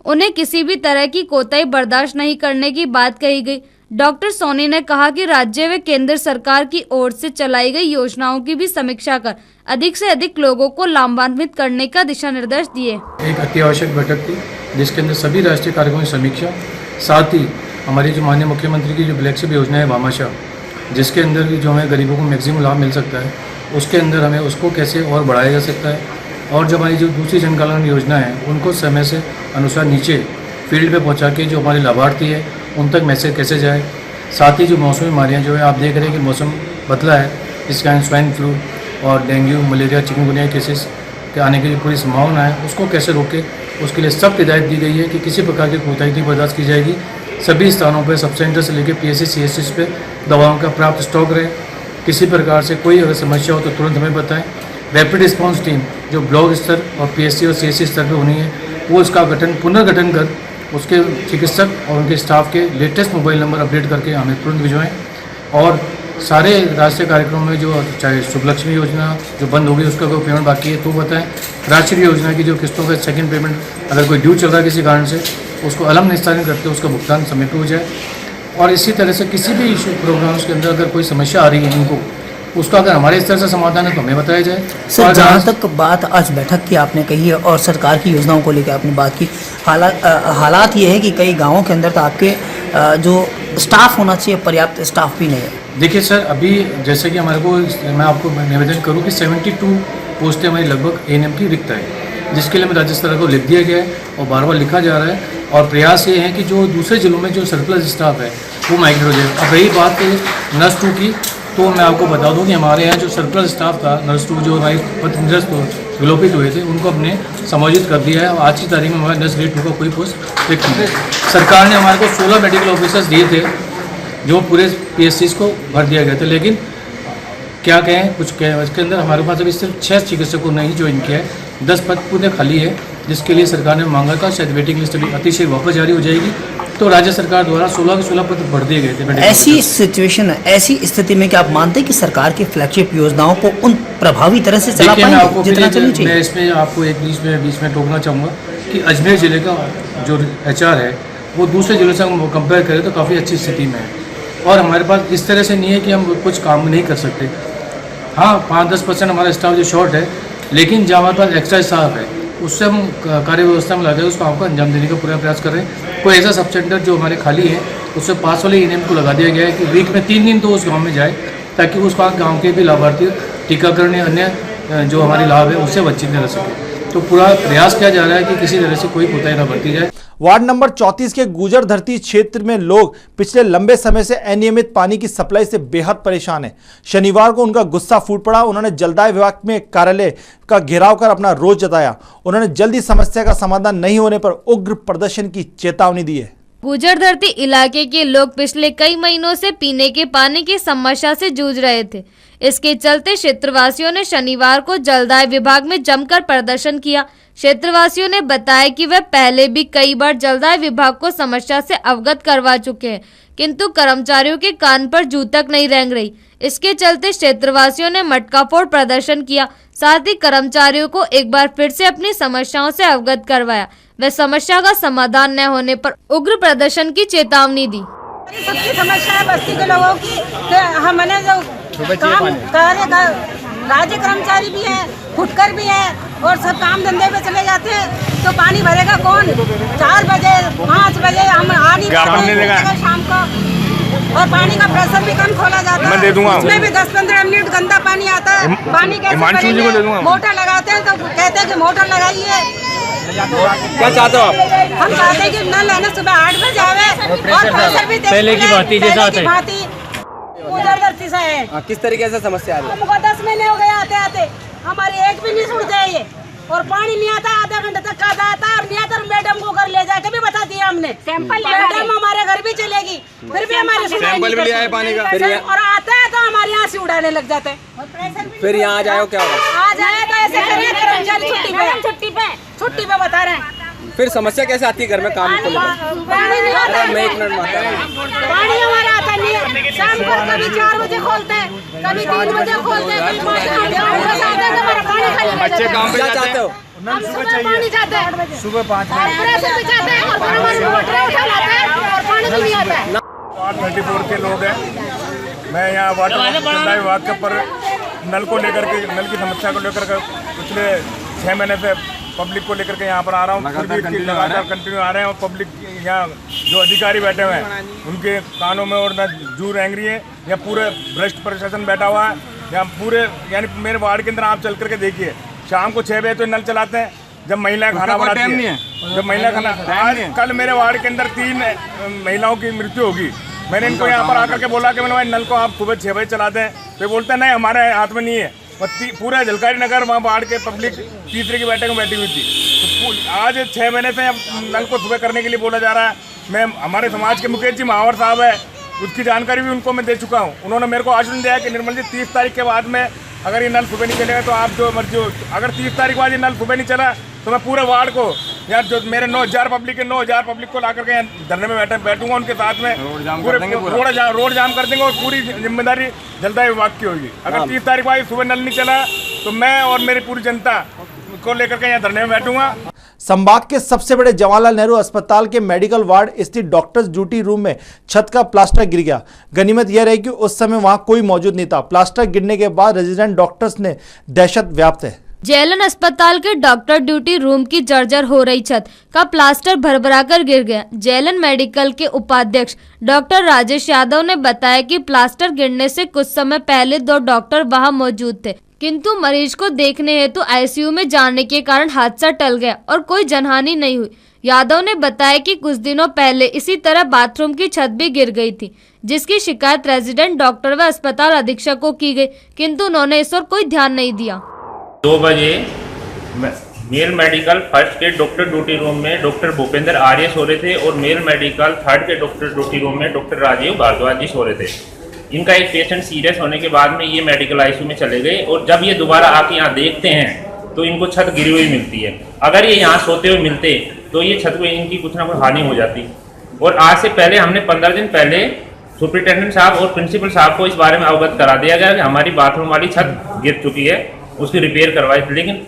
D: उन्हें किसी भी तरह की कोताही बर्दाश्त नहीं करने की बात कही गई। डॉक्टर सोनी ने कहा कि राज्य व केंद्र सरकार की ओर से चलाई गई योजनाओं की भी समीक्षा कर अधिक से अधिक लोगों को लाभान्वित करने का दिशा निर्देश दिए।
M: एक अति आवश्यक बैठक थी जिसके अंदर सभी राष्ट्रीय कार्यक्रमों की समीक्षा, साथ ही हमारी जो माननीय मुख्यमंत्री की जो फ्लैगशिप योजना है भामाशाह, जिसके अंदर भी जो हमें गरीबों को मैक्सिमम लाभ मिल सकता है, उसके अंदर हमें उसको कैसे और बढ़ाया जा सकता है और जो हमारी जो दूसरी जन कल्याण योजना है उनको समय से अनुसार नीचे फील्ड पे पहुंचा के जो हमारे लाभार्थी है उन तक मैसेज कैसे जाए। साथ ही जो मौसमी बीमारियाँ जो है, आप देख रहे हैं कि मौसम बदला है, इस कारण स्वाइन फ्लू और डेंगू, मलेरिया, चिकनगुनिया केसेस के आने की जो पूरी संभावना है उसको कैसे रोके, उसके लिए सख्त हिदायत दी गई है कि किसी प्रकार की कोताही नहीं बर्दाश्त की जाएगी। सभी स्थानों पर, सब सेंटर से लेकर PSC CSC पे दवाओं का प्राप्त स्टॉक रहे। किसी प्रकार से कोई अगर समस्या हो तो तुरंत हमें बताएं। रैपिड रिस्पांस टीम जो ब्लॉक स्तर और PSC और CSC स्तर पर होनी है, वो इसका पुनर्गठन कर उसके चिकित्सक और उनके स्टाफ के लेटेस्ट मोबाइल नंबर अपडेट करके हमें तुरंत भिजवाएं। और सारे राष्ट्रीय कार्यक्रमों में जो चाहे शुभलक्ष्मी योजना जो बंद होगी उसका कोई पेमेंट बाकी है तो बताएं। राष्ट्रीय योजना की जो किस्तों का सेकंड पेमेंट अगर कोई ड्यू चल रहा है किसी कारण से, उसको अलग निस्तारण करके उसका भुगतान समय पर हो जाए। और इसी तरह से किसी भी इशू प्रोग्राम्स के अंदर अगर कोई समस्या आ रही है इनको, उसका अगर हमारे स्तर से समाधान है तो हमें बताया जाए।
N: सर, जहाँ तक बात आज बैठक की आपने कही है और सरकार की योजनाओं को लेकर आपने बात की, हालात ये है कि कई गांवों के अंदर तो आपके जो स्टाफ होना चाहिए पर्याप्त स्टाफ भी नहीं है।
M: देखिए सर, अभी जैसे कि हमारे को, मैं आपको निवेदन करूँ कि 72 पोस्टें हमारी लगभग ANM की रिक्त है, जिसके लिए मैं राज्य सरकार को लिख दिया गया है और बार बार लिखा जा रहा है। और प्रयास ये है कि जो दूसरे जिलों में जो सरप्लस स्टाफ है वो माइग्रेट हो जाए। अब रही बात नर्स 2 की, तो मैं आपको बता दूं कि हमारे यहाँ जो सरप्लस स्टाफ था नर्स 2 जो हमारी पदोन्नत विलोपित हुए थे उनको हमने समायोजित कर दिया है। आज की तारीख में हमारे नर्स ग्रेड 2 का कोई पोस्ट रिक्त नहीं है। सरकार ने हमारे को 16 मेडिकल ऑफिसर्स दिए थे जो पूरे PSCs को भर दिया गया था, लेकिन क्या कहें, कुछ कहें, इसके अंदर हमारे पास अभी सिर्फ 6 चिकित्सकों ने ही ज्वाइन किया है। 10 पद पूरे खाली है, जिसके लिए सरकार ने मांगा था। शायद वेटिंग लिस्ट अभी अतिशय वापस जारी हो जाएगी, तो राज्य सरकार द्वारा 16 के 16 पद भर दिए गए थे।
N: ऐसी सिचुएशन है, ऐसी स्थिति में क्या आप मानते हैं कि सरकार की फ्लैगशिप योजनाओं को उन प्रभावी तरह से चला पाएंगे जितना चलनी चाहिए?
M: मैं इसमें आपको एक बीच में टोकना चाहूँगा कि अजमेर जिले का जो HR है वो दूसरे जिलों से हम कंपेयर करें तो काफ़ी अच्छी स्थिति में है। और हमारे पास इस तरह से नहीं है कि हम कुछ काम नहीं कर सकते। हाँ, 5-10% हमारा स्टाफ जो शॉर्ट है, लेकिन जहाँ हमारे पास एक्स्ट्रा स्टाफ है उससे हम कार्य व्यवस्था में लगे उस काम को अंजाम देने का पूरा प्रयास कर रहे हैं। कोई ऐसा सब सेंटर जो हमारे खाली है उससे पास वाले ANM को लगा दिया गया है कि वीक में 3 दिन तो उस गांव में जाए, ताकि उस गांव के भी लाभार्थी टीकाकरण या अन्य जो हमारे लाभ है उससे वंचित न रह सके। तो पूरा प्रयास किया जा रहा है कि किसी तरह से कोई कोताही न बरती जाए।
A: वार्ड नंबर 34 के गुजर धरती क्षेत्र में लोग पिछले लंबे समय से अनियमित पानी की सप्लाई से बेहद परेशान हैं। शनिवार को उनका गुस्सा फूट पड़ा। उन्होंने जलदाय विभाग में कार्यालय का घेराव कर अपना रोष जताया। उन्होंने जल्दी समस्या का समाधान नहीं होने पर उग्र प्रदर्शन की चेतावनी दी है।
D: गुजर धरती इलाके के लोग पिछले कई महीनों से पीने के पानी की समस्या से जूझ रहे थे। इसके चलते क्षेत्रवासियों ने शनिवार को जलदाय विभाग में जमकर प्रदर्शन किया। क्षेत्रवासियों ने बताया कि वे पहले भी कई बार जलदाय विभाग को समस्या से अवगत करवा चुके हैं, किंतु कर्मचारियों के कान पर जू तक नहीं रेंग रही। इसके चलते क्षेत्रवासियों ने मटका फोड़ प्रदर्शन किया। साथ ही कर्मचारियों को एक बार फिर से अपनी समस्याओं से अवगत करवाया। व समस्या का समाधान न होने पर उग्र प्रदर्शन की चेतावनी दी।
L: सबकी समस्या है बस्ती के लोगों की कि हमने जो काम राज्य कर्मचारी भी है, फुटकर भी है और सब काम धंधे पे चले जाते हैं, तो पानी भरेगा कौन? 4 बजे 5 बजे हम आ नहीं पाते शाम को, और पानी का प्रेशर भी कम खोला जाता है। उसमें भी 10-15 मिनट गंदा पानी आता है। पानी कैसे भरेंगे? मोटर लगाते हैं तो कहते हैं कि मोटर लगाइए।
O: क्या चाहते हो आप?
L: हम चाहते हैं कि नल है ना सुबह 8 बजे आवे और प्रेशर भी पहले की भांति जैसा आता है। गुजर धरती से है।
O: किस तरीके से समस्या आ रही है?
L: हमको 10 महीने हो गए आते आते, हमारी एक भी नहीं सुनते ये, और पानी नहीं आता। आधा घंटे तक का आता है और नहीं आता। मैडम को घर ले जाके भी बता दिया हमने। मैडम हमारे घर भी चलेगी, फिर भी हमारे
O: सैंपल भी ले आए पानी का।
L: और आता है तो हमारे यहाँ से उड़ाने लग जाते हैं।
O: फिर यहाँ आ जाओ क्या होगा?
L: आ जाए तो ऐसे करिए, कर्मचारी छुट्टी पे बता रहे हैं।
O: फिर समस्या कैसे आती है घर में काम को लेकर?
L: पानी नहीं आता है।
O: मैं 1 मिनट में आता हूं।
L: पानी हमारा आता नहीं है। शाम को कभी 4 बजे खोलते हैं, कभी 3 बजे खोलते हैं, कभी 5 बजे आते हैं। हमारा पानी खाली
O: बच्चे काम पे चाहते हो?
L: हम सुबह पानी चाहते हैं, सुबह 5 बजे प्रेशर भी चाहते हैं और हमारे मोटर उठा लाते हैं और पानी भी नहीं आता है।
P: वार्ड 34 के लोग हैं। मैं यहाँ वाटर जलदाय विभाग के पर नल को लेकर के, नल की समस्या को लेकर के पिछले 6 महीने से पब्लिक को लेकर के यहाँ पर आ रहा हूँ। लगातार कंटिन्यू आ रहे हैं और पब्लिक यहाँ जो अधिकारी बैठे हुए हैं उनके कानों में और न जू रेंग रही है। यहाँ पूरे भ्रष्ट प्रशासन बैठा हुआ है। यहाँ पूरे यानी मेरे वार्ड के अंदर आप चल करके देखिए, शाम को 6 बजे तो नल चलाते हैं जब महिलाएं खाना बनाती हैं। जब महिला खाना, आज कल मेरे वार्ड के अंदर 3 महिलाओं की मृत्यु होगी। मैंने इनको यहाँ पर आकर के बोला कि मैंने नल को आप सुबह 6 बजे चलाते हैं, तो बोलते हैं नहीं हमारे हाथ में नहीं है। पूरा झलकारी नगर वहाँ वार्ड के पब्लिक तीसरे की बैठक में बैठी हुई थी। तो आज 6 महीने से नल को सुबह करने के लिए बोला जा रहा है। मैं हमारे समाज के मुकेश जी महावर साहब है, उसकी जानकारी भी उनको मैं दे चुका हूँ। उन्होंने मेरे को आश्वासन दिया कि निर्मल जी 30 तारीख के बाद में अगर ये नल सुबह नहीं चलेगा तो आप जो मर्जी हो। अगर 30 तारीख बाद ये नल सुबह नहीं चला तो मैं पूरे वार्ड को या जो मेरे 9000 पब्लिक है 9000 पब्लिक को ला करके यहाँ धरने में बैठूंगा उनके साथ में। रोड जाम कर देंगे और पूरी जिम्मेदारी जलदाय विभाग की होगी। अगर 30 तारीख बाद सुबह नल नहीं चला तो मैं और मेरी पूरी जनता को लेकर के यहाँ धरने में बैठूंगा।
A: संभाग के सबसे बड़े जवाहरलाल नेहरू अस्पताल के मेडिकल वार्ड स्थित डॉक्टर्स ड्यूटी रूम में छत का प्लास्टर गिर गया। गनीमत यह रही कि उस समय वहां कोई मौजूद नहीं था। प्लास्टर गिरने के बाद रेजिडेंट डॉक्टर्स ने दहशत व्याप्त है।
D: जेएलएन अस्पताल के डॉक्टर ड्यूटी रूम की जर्जर हो रही छत का प्लास्टर भरभराकर गिर गया। जेएलएन मेडिकल के उपाध्यक्ष डॉक्टर राजेश यादव ने बताया कि प्लास्टर गिरने से कुछ समय पहले 2 डॉक्टर वहां मौजूद थे, किंतु मरीज को देखने हेतु आईसीयू में जाने के कारण हादसा टल गया और कोई जनहानि नहीं हुई। यादव ने बताया कि कुछ दिनों पहले इसी तरह बाथरूम की छत भी गिर गई थी, जिसकी शिकायत रेजिडेंट डॉक्टर व अस्पताल अधीक्षक को की गई, किंतु उन्होंने इस पर कोई ध्यान नहीं दिया।
Q: 2 बजे मेल मेडिकल फर्स्ट के डॉक्टर ड्यूटी रूम में डॉक्टर भूपेंद्र आर्य सो रहे थे और मेल मेडिकल थर्ड के डॉक्टर ड्यूटी रूम में डॉक्टर राजीव भारद्वाज जी सो रहे थे। इनका एक पेशेंट सीरियस होने के बाद में ये मेडिकल आईसीयू में चले गए और जब ये दोबारा आके यहाँ देखते हैं तो इनको छत गिरी हुई मिलती है। अगर ये यहाँ सोते हुए मिलते तो ये छत को इनकी कुछ ना कुछ हानि हो जाती। और आज से पहले हमने 15 दिन पहले सुपरिटेंडेंट साहब और प्रिंसिपल साहब को इस बारे में अवगत करा दिया गया कि हमारी बाथरूम वाली छत गिर चुकी है, उसकी रिपेयर करवाई थी, लेकिन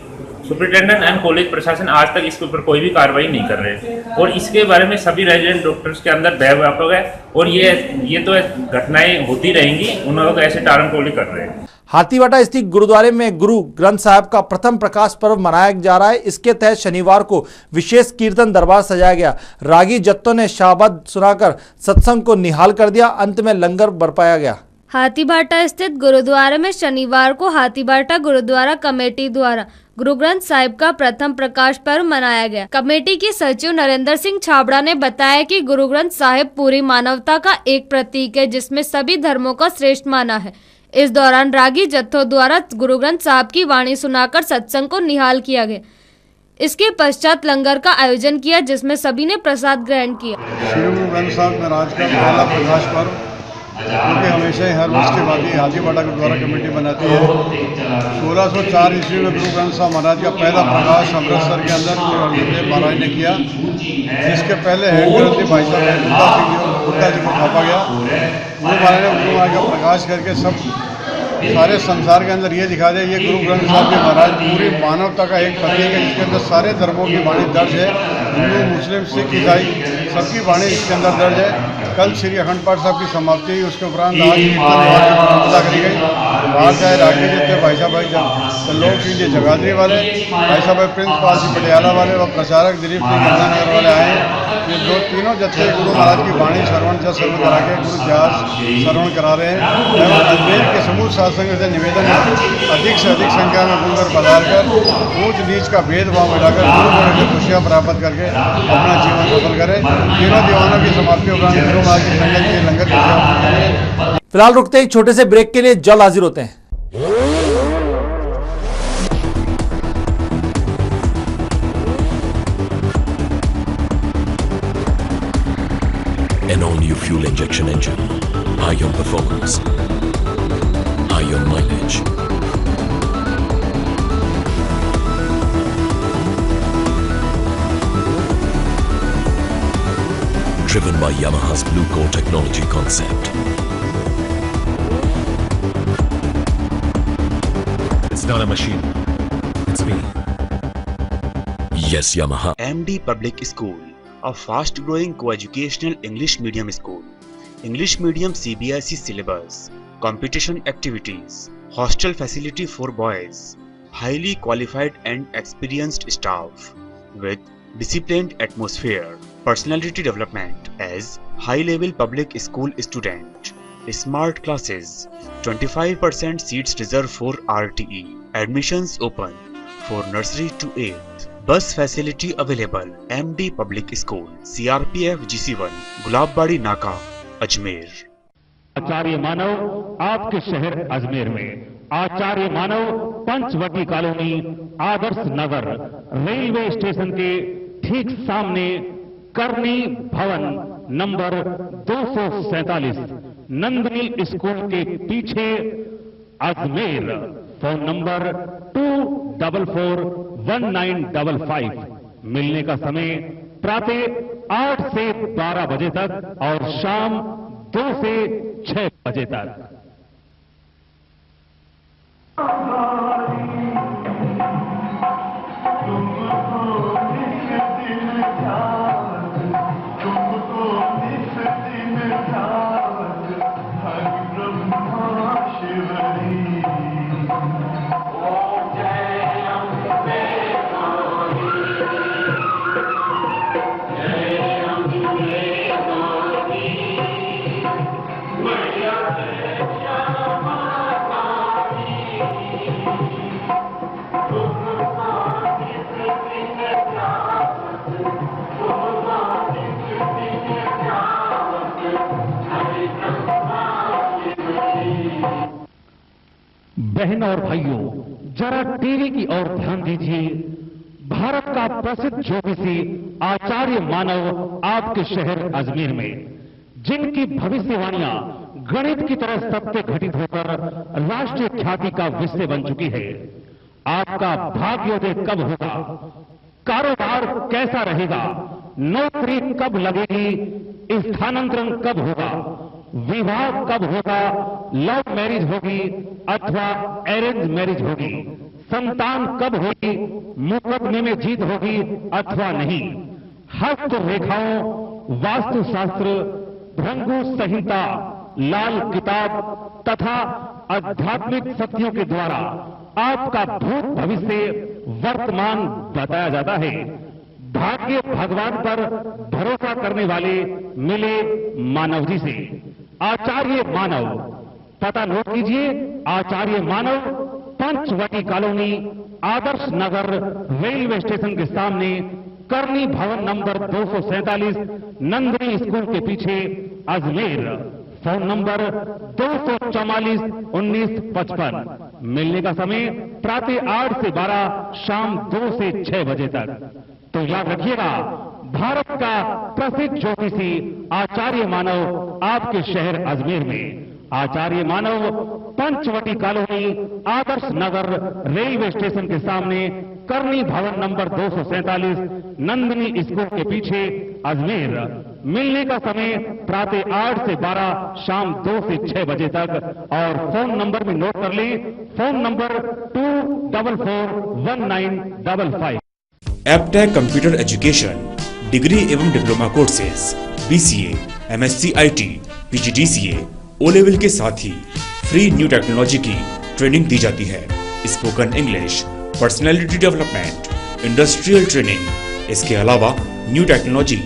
Q: सुपरिटेंडेंट एंड कॉलेज प्रशासन आज तक इसके ऊपर कोई भी कार्रवाई नहीं कर रहे और इसके बारे में सभी रेजिडेंट डॉक्टर्स के अंदर भय व्यापक है और ये तो घटनाएं होती रहेंगी। उन्होंने तो ऐसे टालमटोली कर रहे हैं।
A: हाथीवाटा स्थित गुरुद्वारे में गुरु ग्रंथ साहब का प्रथम प्रकाश पर्व मनाया जा रहा है। इसके तहत शनिवार को विशेष कीर्तन दरबार सजाया गया। रागी जत्तों ने शाहबाद सुनाकर सत्संग को निहाल कर दिया। अंत में लंगर बरपाया गया।
D: हाथीभाटा स्थित गुरुद्वारे में शनिवार को हाथीभाटा गुरुद्वारा कमेटी द्वारा गुरु ग्रंथ साहिब का प्रथम प्रकाश पर्व मनाया गया। कमेटी के सचिव नरेंद्र सिंह छाबड़ा ने बताया कि गुरु ग्रंथ साहिब पूरी मानवता का एक प्रतीक है, जिसमें सभी धर्मों का श्रेष्ठ माना है। इस दौरान रागी जत्थों द्वारा गुरु ग्रंथ साहिब की वाणी सुनाकर सत्संग को निहाल किया गया। इसके पश्चात लंगर का आयोजन किया, जिसमें सभी ने प्रसाद ग्रहण किया।
R: श्री गुरु ग्रंथ साहिब महाराज का पहला प्रकाश पर्व, क्योंकि हमेशा ही हर वर्ष के बाद ही हाथीवाड़ा गुरुद्वारा कमेटी बनाती है। 1604 ईस्वी में गुरु ग्रंथ साहिब महाराज का पहला प्रकाश अमृतसर के अंदर गुरु अर्जन देव महाराज ने किया, जिसके पहले हेड ग्रंथी भाई साहब बुद्धा जी को सौंपा गया। गुरु महाराज ने गुरु महाराज का प्रकाश करके सारे संसार के अंदर ये दिखा दिया, ये गुरु ग्रंथ साहिब के महाराज पूरी मानवता का एक प्रतीक है, जिसके अंदर सारे धर्मों की वाणी दर्ज है। हिंदू, मुस्लिम, सिख, ईसाई सबकी वाणी इसके अंदर दर्ज है। कल श्री अखंड पाठ साहब की समाप्ति हुई, उसके उपरांत आज परंपरा करी गई। बाहर चाहे रागी जी थे, भाई साहब लोक सिंह जी जगाधरी वाले, भाई साहब प्रिंस पाल जी पटियाला वाले व प्रचारक दिलीप सिंह गंगानगर वाले आए। ये तीनों जत्थे गुरु महाराज की वाणी श्रवण सर्व करा के गुरु इतिहास श्रवण करा रहे हैं। एवं अजमेर के समूह सत्संग से निवेदन है, अधिक से अधिक संख्या में खुलकर पधार कर ऊंच नीच का भेदभाव मिटाकर गुरु महाराज की खुशियाँ प्राप्त करके अपना जीवन सफल करें। तीनों दीवानों की समाप्ति उपरांत गुरु महाराज की संगत की लंगर।
A: फिलहाल रुकते एक छोटे से ब्रेक के लिए, जल्द हाजिर होते हैं।
S: An all-new fuel injection engine, ion performance, ion mileage. Driven by Yamaha's Blue Core technology concept. It's not a machine, it's me. Yes, Yamaha.
B: MD Public School, a fast-growing co-educational English medium school. English medium CBSE syllabus, competition activities, hostel facility for boys, highly qualified and experienced staff, with disciplined atmosphere, personality development as high-level public school student, smart classes, 25% seats reserved for RTE, admissions open for nursery to 8th. बस facility available. MD public school, CRPF GC1, Gulabbari नाका, अजमेर।
T: आचार्य मानव आपके शहर अजमेर में, आचार्य मानव Panchavati colony, Adarsh Nagar, railway station के ठीक सामने, करनी भवन नंबर 247, नंदनी स्कूल के पीछे, अजमेर। Phone number 2441955। मिलने का समय प्रातः 8 से 12 बजे तक और शाम 2 से 6 बजे तक। बहन और भाइयों, जरा टीवी की ओर ध्यान दीजिए। भारत का प्रसिद्ध ज्योतिषी आचार्य मानव आपके शहर अजमेर में, जिनकी भविष्यवाणियां गणित की तरह सत्य घटित होकर राष्ट्रीय ख्याति का विषय बन चुकी है। आपका भाग्योदय कब होगा, कारोबार कैसा रहेगा, नौकरी कब लगेगी, स्थानांतरण कब होगा, विवाह कब होगा, लव मैरिज होगी अथवा अरेंज मैरिज होगी, संतान कब होगी, मुकदमे में जीत होगी अथवा नहीं, हस्त रेखाओं, वास्तुशास्त्र, भृंगु संहिता, लाल किताब तथा आध्यात्मिक शक्तियों के द्वारा आपका भूत भविष्य वर्तमान बताया जाता है। भाग्य भगवान पर भरोसा करने वाले मिले मानव जी से। आचार्य मानव, पता नोट कीजिए, आचार्य मानव Panchavati colony, Adarsh Nagar, railway station के सामने, करनी भवन नंबर 247, नंदनी स्कूल के पीछे, अजमेर। Phone number 244-1955। मिलने का समय प्रातः 8 से 12, शाम 2 से 6 बजे तक। तो याद रखिएगा, भारत का प्रसिद्ध ज्योतिषी आचार्य मानव आपके शहर अजमेर में। आचार्य मानव, Panchavati colony, Adarsh Nagar, railway station के सामने, करनी भवन नंबर 247, नंदनी स्कूल के पीछे, अजमेर। मिलने का समय प्रातः 8 से 12, शाम 2 से 6 बजे तक। और फोन नंबर में नोट कर लें, phone number 2441955।
B: Aptech computer education, degree एवं diploma courses, BCA, MSc IT, PGDCA, O level के साथ ही फ्री न्यू टेक्नोलॉजी की ट्रेनिंग दी जाती है। Spoken English, personality development, industrial training. इसके अलावा new technology,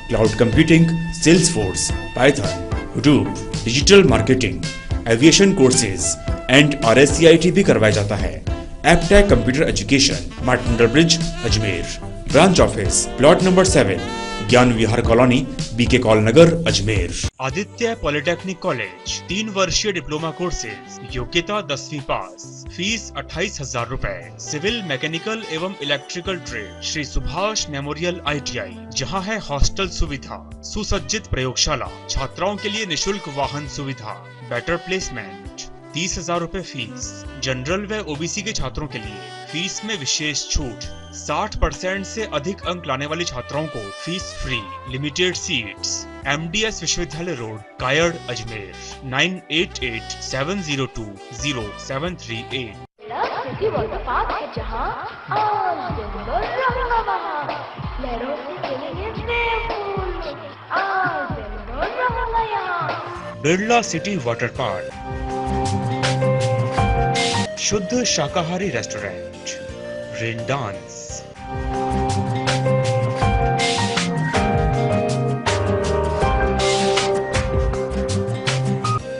B: cloud computing, Salesforce, Python, YouTube, digital marketing, aviation courses and RSCIT भी करवाया जाता है। Aptech computer education, Martin Bridge, Ajmer. Branch office, plot number 7, Gyan Vihar colony, BK call नगर, Ajmer. Aditya polytechnic college, 3 वर्षीय diploma courses, योग्यता 10वीं पास, fees 28,000 रुपए। सिविल, मैकेनिकल एवं electrical trade, Shri Subhash memorial ITI, जहां है हॉस्टल सुविधा, सुसज्जित प्रयोगशाला, छात्राओं के लिए निशुल्क वाहन सुविधा, बेटर प्लेसमेंट। 30,000 रुपए फीस। जनरल व OBC के छात्रों के लिए फीस में विशेष छूट। 60% से अधिक अंक लाने वाले छात्राओं को fees free. Limited seats. MDS विश्वविद्यालय road, Kayad, Ajmer. 9887020738।
U: Water park है जहाँ आज दिन भर रहूंगा वहाँ, लहरों से खेलेंगे प्रेम फूल, आज दिन भर रहूंगा यहाँ।
B: बिरला सिटी वाटर पार्क, शुद्ध शाकाहारी restaurant, rain dance,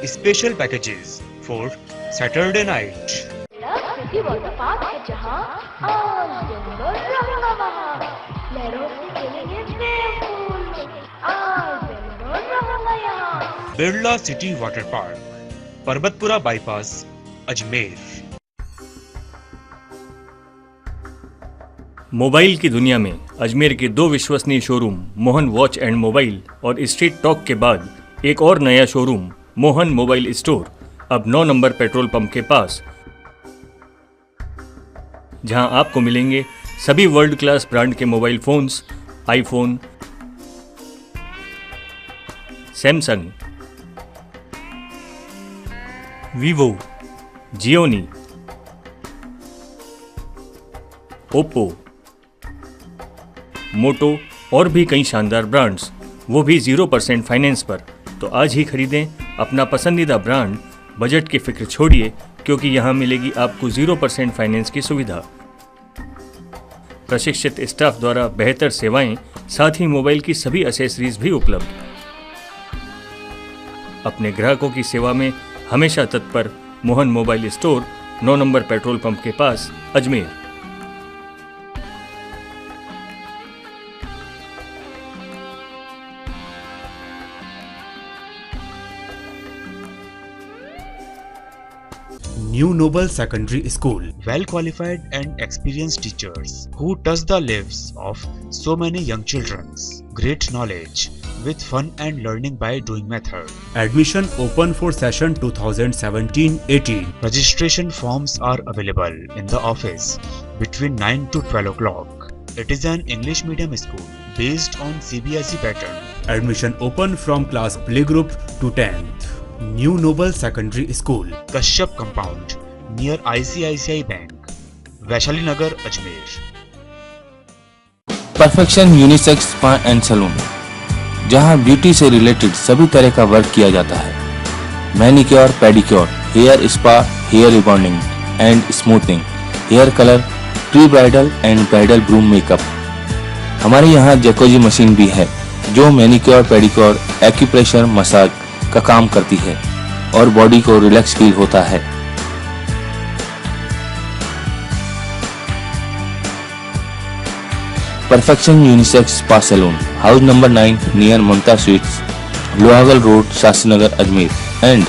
B: special packages for Saturday night.
U: City water park है जहाँ आज दिन भर रहूंगा वहाँ, लहरों से खेलेंगे प्रेम फूल, आज दिन भर रहूंगा यहाँ।
B: Birla city water park, Parbatpura bypass, Ajmer.
V: Mobile की दुनिया में अजमेर के 2 विश्वसनीय showroom Mohan watch and mobile और स्ट्रीट टॉक के बाद एक और नया शोरूम मोहन मोबाइल स्टोर अब 9 नंबर पेट्रोल पंप के पास, जहां आपको मिलेंगे सभी वर्ल्ड क्लास ब्रांड के mobile phones, iPhone, Samsung, Vivo, Gionee, Oppo, Moto और भी कई शानदार ब्रांड्स, वो भी 0% फाइनेंस पर। तो आज ही खरीदें अपना पसंदीदा ब्रांड। बजट की फिक्र छोड़िए, क्योंकि यहाँ मिलेगी आपको 0% फाइनेंस की सुविधा, प्रशिक्षित स्टाफ द्वारा बेहतर सेवाएं, साथ ही मोबाइल की सभी एसेसरीज भी उपलब्ध। अपने ग्राहकों की सेवा में हमेशा तत्पर Mohan mobile store, 9 number petrol pump के पास, Ajmer.
B: New Noble Secondary School, well qualified and experienced teachers who touch the lives of so many young children. Great knowledge with fun and learning by doing method. Admission open for session 2017-18. Registration forms are available in the office between 9 to 12 o'clock. It is an English medium school based on CBSE pattern. Admission open from class playgroup to 10th. New Noble Secondary School, Kashyap Compound, near ICICI Bank, Vaishali Nagar, Ajmer.
C: Perfection unisex spa and salon, जहां beauty से related सभी तरह का work किया जाता है। Manicure, pedicure, hair spa, hair rebonding and smoothening, hair colour, pre bridal and bridal groom makeup. हमारे यहाँ जैकोजी मशीन भी है, जो मैनिक्योर, पेडिक्योर, एक्यूप्रेशर, मसाज का काम करती है और बॉडी को रिलैक्स फील होता है। Perfection unisex spa salon, house number 9 near Mamta sweets, Lohagal road, Shastrinagar, Ajmer and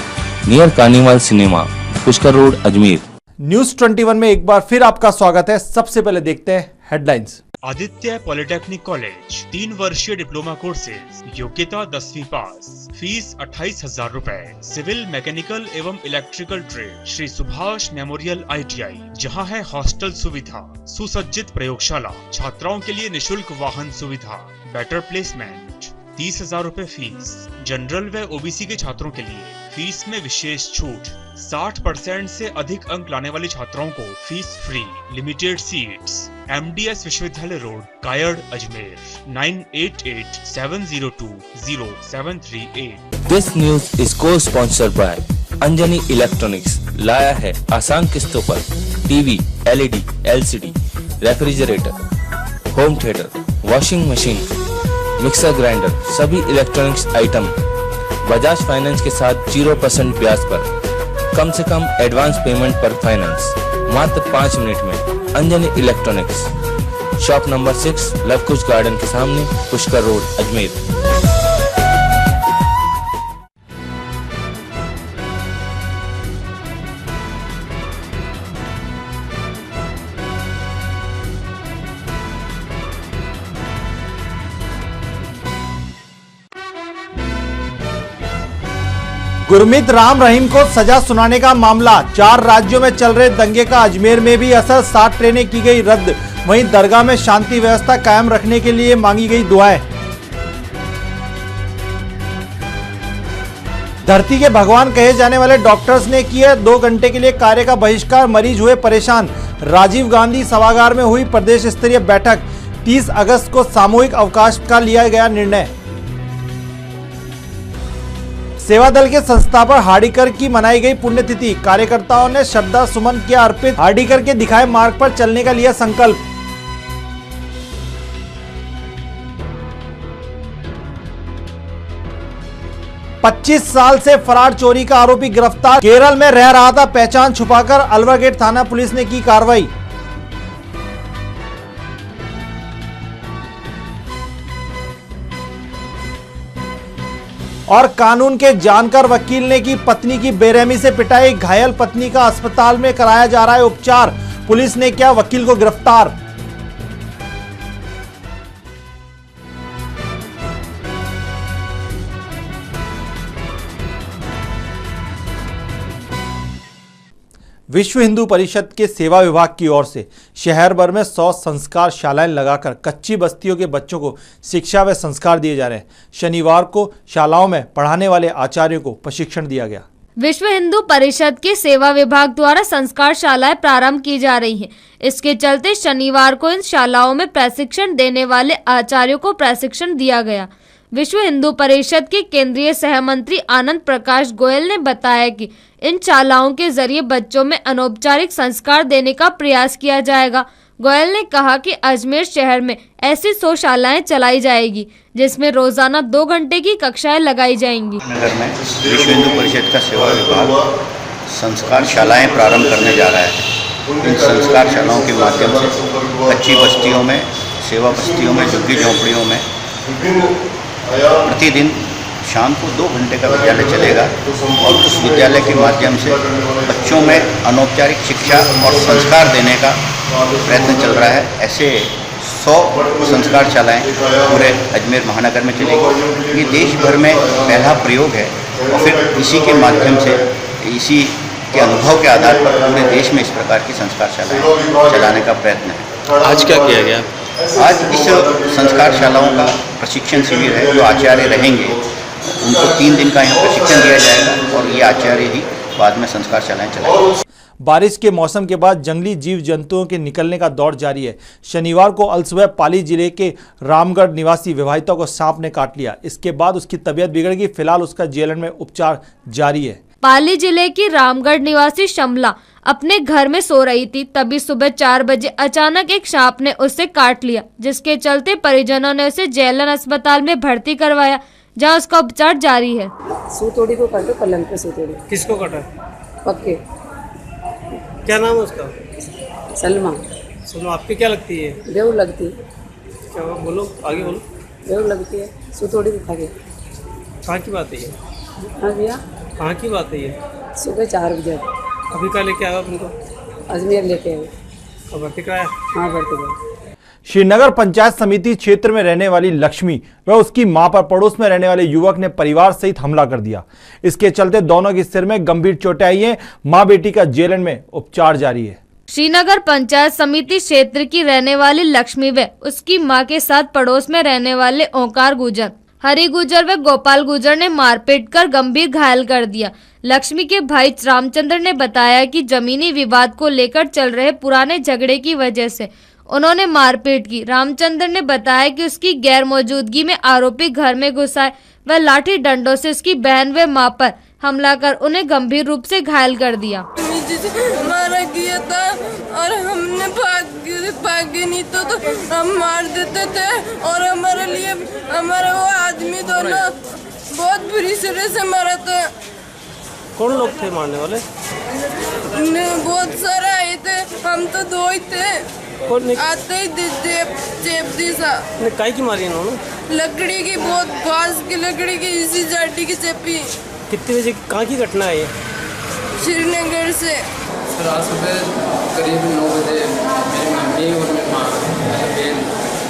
C: near carnival cinema, Pushkar road, Ajmer.
A: News 21 में एक बार फिर आपका स्वागत है। सबसे पहले देखते हैं हेडलाइंस।
B: आदित्य पॉलिटेक्निक कॉलेज 3 वर्षीय डिप्लोमा कोर्सेज, योग्यता 10वीं पास, फीस 28,000 रुपए, सिविल मैकेनिकल एवं electrical trade, Shri Subhash memorial ITI, जहां है हॉस्टल सुविधा, सुसज्जित प्रयोगशाला, छात्राओं के लिए निशुल्क वाहन सुविधा, बेटर प्लेसमेंट, 30,000 रुपए फीस। जनरल व OBC के छात्रों के लिए फीस में विशेष छूट, 60% से अधिक अंक लाने वाले छात्रों को fees free, limited seats. MDS विश्वविद्यालय road, Kayad, Ajmer, 9887020738।
C: This news is को स्पॉन्सर्ड बाय अंजनी इलेक्ट्रॉनिक्स, लाया है आसान किस्तों पर TV, LED, LCD, refrigerator, home theatre, washing machine, mixer grinder, सभी इलेक्ट्रॉनिक्स आइटम बजाज फाइनेंस के साथ 0% ब्याज पर, कम से कम एडवांस पेमेंट पर फाइनेंस, मात्र 5 मिनट में। Anjani electronics, shop number 6, Lavkush garden के सामने, पुष्कर रोड, अजमेर।
A: गुरमीत राम रहीम को सजा सुनाने का मामला, 4 राज्यों में चल रहे दंगे का अजमेर में भी असर, 7 ट्रेनें की गई रद्द। वहीं दरगाह में शांति व्यवस्था कायम रखने के लिए मांगी गई दुआएं। धरती के भगवान कहे जाने वाले डॉक्टर्स ने किया 2 घंटे के लिए कार्य का बहिष्कार, मरीज हुए परेशान। राजीव गांधी सभागार में हुई प्रदेश स्तरीय बैठक, 30 अगस्त को सामूहिक अवकाश का लिया गया निर्णय। सेवा दल के संस्थापक हार्डिकर की मनाई गई पुण्यतिथि, कार्यकर्ताओं ने श्रद्धा सुमन किया अर्पित। हार्डिकर के दिखाए मार्ग पर चलने का लिया संकल्प। पच्चीस साल से फरार चोरी का आरोपी गिरफ्तार, केरल में रह रहा था, पहचान छुपाकर अलवर गेट थाना पुलिस ने की कार्रवाई। और कानून के जानकार वकील ने की पत्नी की बेरहमी से पिटाई, घायल पत्नी का अस्पताल में कराया जा रहा है उपचार, पुलिस ने किया वकील को गिरफ्तार। विश्व हिंदू परिषद के सेवा विभाग की ओर से शहर भर में 100 संस्कार शालाएं लगाकर कच्ची बस्तियों के बच्चों को शिक्षा व संस्कार दिए जा रहे हैं। शनिवार को शालाओं में पढ़ाने वाले आचार्यों को प्रशिक्षण दिया गया।
D: विश्व हिंदू परिषद के सेवा विभाग द्वारा संस्कार शालाएं प्रारंभ की जा रही हैं। इसके चलते शनिवार को इन शालाओं में प्रशिक्षण देने वाले आचार्यों को प्रशिक्षण दिया गया। विश्व हिंदू परिषद के केंद्रीय सहमंत्री आनंद प्रकाश गोयल ने बताया कि इन शालाओं के जरिए बच्चों में अनौपचारिक संस्कार देने का प्रयास किया जाएगा। गोयल ने कहा कि अजमेर शहर में ऐसी 100 शालाएं चलाई जाएगी, जिसमें रोजाना 2 घंटे की कक्षाएं लगाई जाएंगी।
F: नगर में विश्व हिंदू परिषद का सेवा विभाग संस्कार शालाएं प्रारंभ करने जा रहा है। इन संस्कार शालाओं के माध्यम से कच्ची बस्तियों में, सेवा बस्तियों में, झुग्गी झोंपड़ियों में प्रतिदिन शाम को 2 घंटे का विद्यालय चलेगा और उस विद्यालय के माध्यम से बच्चों में अनौपचारिक शिक्षा और संस्कार देने का प्रयत्न चल रहा है। ऐसे 100 संस्कार शालाएँ पूरे अजमेर महानगर में चलेगी। ये देश भर में पहला प्रयोग है और फिर इसी के माध्यम से, इसी के अनुभव के आधार पर पूरे देश में इस प्रकार की संस्कार शालाएँ चलाने का प्रयत्न है।
O: आज क्या किया गया?
F: आज इस संस्कार शालाओं का प्रशिक्षण शिविर है। जो आचार्य रहेंगे उनको 3 दिन का यहाँ प्रशिक्षण दिया जाएगा और ये आचार्य ही बाद में संस्कार शालाएं चलाएंगे।
A: बारिश के मौसम के बाद जंगली जीव जंतुओं के निकलने का दौर जारी है। शनिवार को अलसुबह पाली जिले के रामगढ़ निवासी विवाहिता को सांप ने काट लिया। इसके बाद उसकी तबीयत बिगड़ गई। फिलहाल उसका जेएलएन में उपचार जारी है।
D: पाली जिले की रामगढ़ निवासी शमला अपने घर में सो रही थी, तभी सुबह 4 बजे अचानक एक सांप ने उसे काट लिया, जिसके चलते परिजनों ने उसे जेएलएन अस्पताल में भर्ती करवाया, जहां उसका उपचार जारी है।
G: सूतोड़ी को काटे, पलंग पे सूतोड़ी।
W: किसको काटा?
G: पक्के।
W: क्या नाम है उसका?
G: सलमा।
W: सुनो, आपकी क्या लगती है?
G: देव लगती।
O: क्या हुआ? बोलो, आगे बोलो।
G: भूख लगती है, सुतोड़ी खा गया।
O: कहाँ की बात है ये?
G: हाँ भैया,
O: कहाँ की बात है ये?
G: सुबह 4 बजे
O: अभी कहाँ लेके आया तुमको?
G: अजमेर लेके आए।
O: अब भर्ती कराया?
G: हाँ भर्ती कराया।
A: श्रीनगर पंचायत समिति क्षेत्र में रहने वाली लक्ष्मी व उसकी मां पर पड़ोस में रहने वाले युवक ने परिवार सहित हमला कर दिया। इसके चलते दोनों के सिर में गंभीर चोटें आई हैं। मां बेटी का जेएलएन में उपचार जारी है।
D: श्रीनगर पंचायत समिति क्षेत्र की रहने वाली लक्ष्मी व उसकी मां के साथ पड़ोस में रहने वाले ओंकार गुर्जर, हरि गुर्जर व गोपाल गुर्जर ने मारपीट कर गंभीर घायल कर दिया। लक्ष्मी के भाई रामचंद्र ने बताया कि जमीनी विवाद को लेकर चल रहे पुराने झगड़े की वजह से उन्होंने मारपीट की। रामचंद्र ने बताया कि उसकी गैर मौजूदगी में आरोपी घर में घुस आए व लाठी डंडों से उसकी बहन व मां पर हमला कर उन्हें गंभीर रूप से घायल कर दिया।
H: मारा गया था और हमने भागे नहीं तो हम मार देते थे और हमारे लिए हमारा वो आदमी दोनों बहुत बुरी तरह से मारा था।
O: कौन लोग थे मारने वाले?
H: बहुत सारे आए थे, हम तो 2 ही थे। आते ही चेप दी सा।
O: काय की मारी इन्होंने?
H: लकड़ी की, बहुत बांस की लकड़ी की, इसी जाटी की चेपी।
O: कितने बजे कहाँ की घटना है ये?
H: श्रीनगर से।
I: सर आज सुबह करीब 9 बजे मेरी मम्मी और मेरी माँ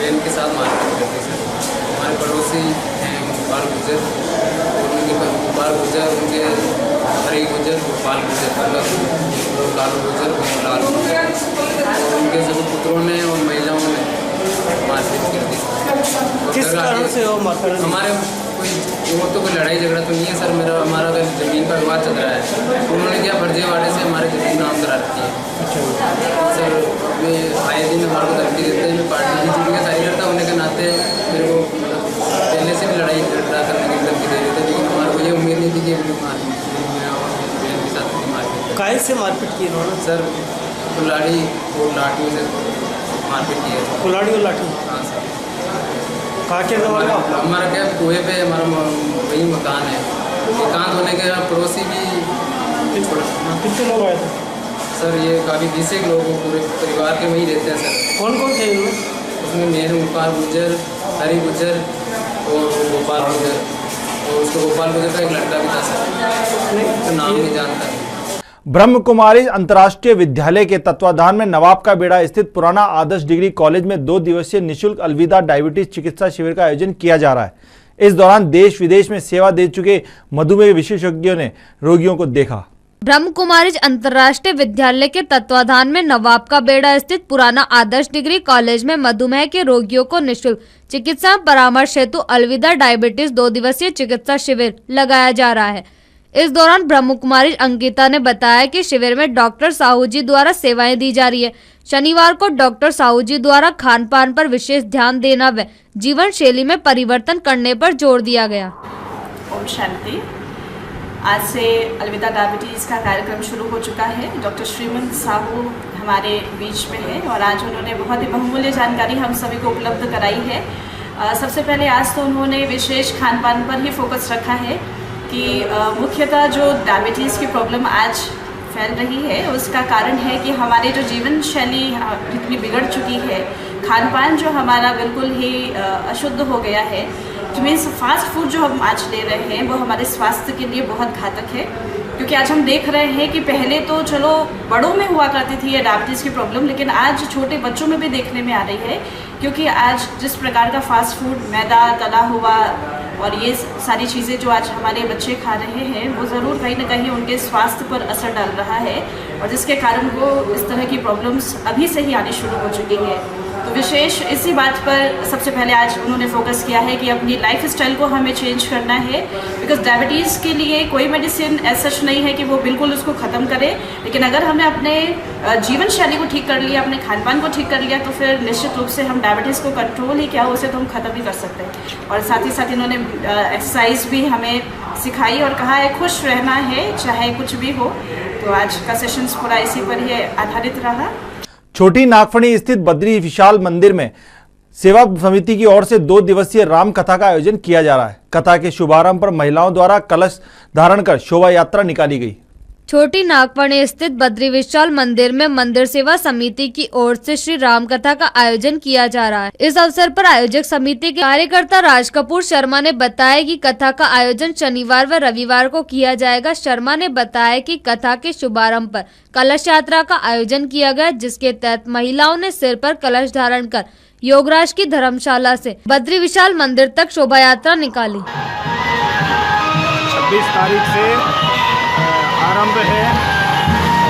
I: बहन के साथ मारपीट करती सर। हमारे पड़ोसी हैं गोपाल गुर्जर और गोपाल गुर्जर, उनके हरि गुर्जर, गोपाल गुर्जर, लाल गुर्जर और लाल गुर्जर, और उनके सभी पुत्रों ने और महिलाओं ने मारपीट कर दी।
O: किस कारण से हो मारपीट?
I: हमारे कोई लड़ाई झगड़ा तो नहीं है सर, हमारा जमीन का विवाद चल रहा है। उन्होंने क्या फर्जीवाड़े से हमारे जमीन नाम करा रखी है सर। वे आए दिन हमारे को धमकी देते हैं। मैं पार्टी की ड्यूटी का कार्यकर्ता होने के नाते मेरे को पहले से भी लड़ाई झगड़ा करने की धमकी दे रहे थे, लेकिन हमारे को ये उम्मीद नहीं थी कि बहन के साथ मारपीट।
O: काय से मारपीट की इन्होंने?
I: सर कुल्हाड़ी और लाठियों से मारपीट की है।
O: कुल्हाड़ी और लाठी?
I: हाँ सर।
O: कहाँ के
I: हमारा क्या कुएँ पे हमारा वही मकान है। एकांत होने के पड़ोसी भी।
O: कितने लोग आए थे
I: सर? ये काफ़ी 20 एक लोग पूरे परिवार के वहीं रहते हैं सर।
O: कौन कौन थे इनमें?
I: उसमें मेरे गोपाल गुर्जर, हरि गुर्जर और गोपाल गुर्जर, और उसको गोपाल गुर्जर का एक लड़का भी था सर, तो नाम नहीं जानता।
A: ब्रह्म कुमारी अंतर्राष्ट्रीय विद्यालय के तत्वाधान में नवाब का बेड़ा स्थित पुराना आदर्श डिग्री कॉलेज में 2 दिवसीय निःशुल्क अलविदा डायबिटीज चिकित्सा शिविर का आयोजन किया जा रहा है। इस दौरान देश विदेश में सेवा दे चुके मधुमेह विशेषज्ञों ने रोगियों को देखा।
D: ब्रह्म कुमारी अंतर्राष्ट्रीय विद्यालय के तत्वाधान में नवाब का बेड़ा स्थित पुराना आदर्श डिग्री कॉलेज में मधुमेह के रोगियों को निःशुल्क चिकित्सा परामर्श हेतु अलविदा डायबिटीज 2 दिवसीय चिकित्सा शिविर लगाया जा रहा है। इस दौरान ब्रह्म कुमारी अंकिता ने बताया कि शिविर में डॉक्टर साहू जी द्वारा सेवाएं दी जा रही है। शनिवार को डॉक्टर साहू जी द्वारा खान पान पर विशेष ध्यान देना व जीवन शैली में परिवर्तन करने पर जोर दिया गया।
W: ओम शांति। आज से अलविदा डायबिटीज़ का कार्यक्रम शुरू हो चुका है। डॉक्टर श्रीमंत साहू हमारे बीच में है और आज उन्होंने बहुत ही बहुमूल्य जानकारी हम सभी को उपलब्ध कराई है। सबसे पहले आज तो उन्होंने विशेष खान पान पर ही फोकस रखा है कि मुख्यतः जो डायबिटीज़ की प्रॉब्लम आज फैल रही है उसका कारण है कि हमारे जो जीवन शैली इतनी बिगड़ चुकी है, खान पान जो हमारा बिल्कुल ही अशुद्ध हो गया है। जो मीन्स फास्ट फूड जो हम आज ले रहे हैं वो हमारे स्वास्थ्य के लिए बहुत घातक है, क्योंकि आज हम देख रहे हैं कि पहले तो चलो बड़ों में हुआ करती थी ये डायबिटीज़ की प्रॉब्लम, लेकिन आज छोटे बच्चों में भी देखने में आ रही है, क्योंकि आज जिस प्रकार का फास्ट फूड, मैदा, तला हुआ और ये सारी चीज़ें जो आज हमारे बच्चे खा रहे हैं वो ज़रूर कहीं ना कहीं उनके स्वास्थ्य पर असर डाल रहा है और जिसके कारण वो इस तरह की प्रॉब्लम्स अभी से ही आनी शुरू हो चुकी है। तो विशेष इसी बात पर सबसे पहले आज उन्होंने फोकस किया है कि अपनी लाइफ स्टाइल को हमें चेंज करना है, बिकॉज डायबिटीज़ के लिए कोई मेडिसिन ऐसा सच नहीं है कि वो बिल्कुल उसको ख़त्म करे, लेकिन अगर हमने अपने जीवन शैली को ठीक कर लिया, अपने खान पान को ठीक कर लिया, तो फिर निश्चित रूप से हम डायबिटीज़ को कंट्रोल ही क्या उसे तो हम ख़त्म ही कर सकते हैं। और साथ ही साथ इन्होंने एक्सरसाइज भी हमें सिखाई और कहा है खुश रहना है चाहे कुछ भी हो। तो आज का सेशंस पूरा इसी पर ही आधारित रहा।
A: छोटी नागफनी स्थित बद्री विशाल मंदिर में सेवा समिति की ओर से 2 दिवसीय राम कथा का आयोजन किया जा रहा है। कथा के शुभारंभ पर महिलाओं द्वारा कलश धारण कर शोभा यात्रा निकाली गई।
D: छोटी नागफणी स्थित बद्री विशाल मंदिर में मंदिर सेवा समिति की ओर से श्री राम कथा का आयोजन किया जा रहा है। इस अवसर पर आयोजक समिति के कार्यकर्ता राज कपूर शर्मा ने बताया कि कथा का आयोजन शनिवार व रविवार को किया जाएगा। शर्मा ने बताया कि कथा के शुभारंभ पर कलश यात्रा का आयोजन किया गया, जिसके तहत महिलाओं ने सिर पर कलश धारण कर योगराज की धर्मशाला से बद्री विशाल मंदिर तक शोभा यात्रा निकाली।
P: 26 तारीख से आरंभ है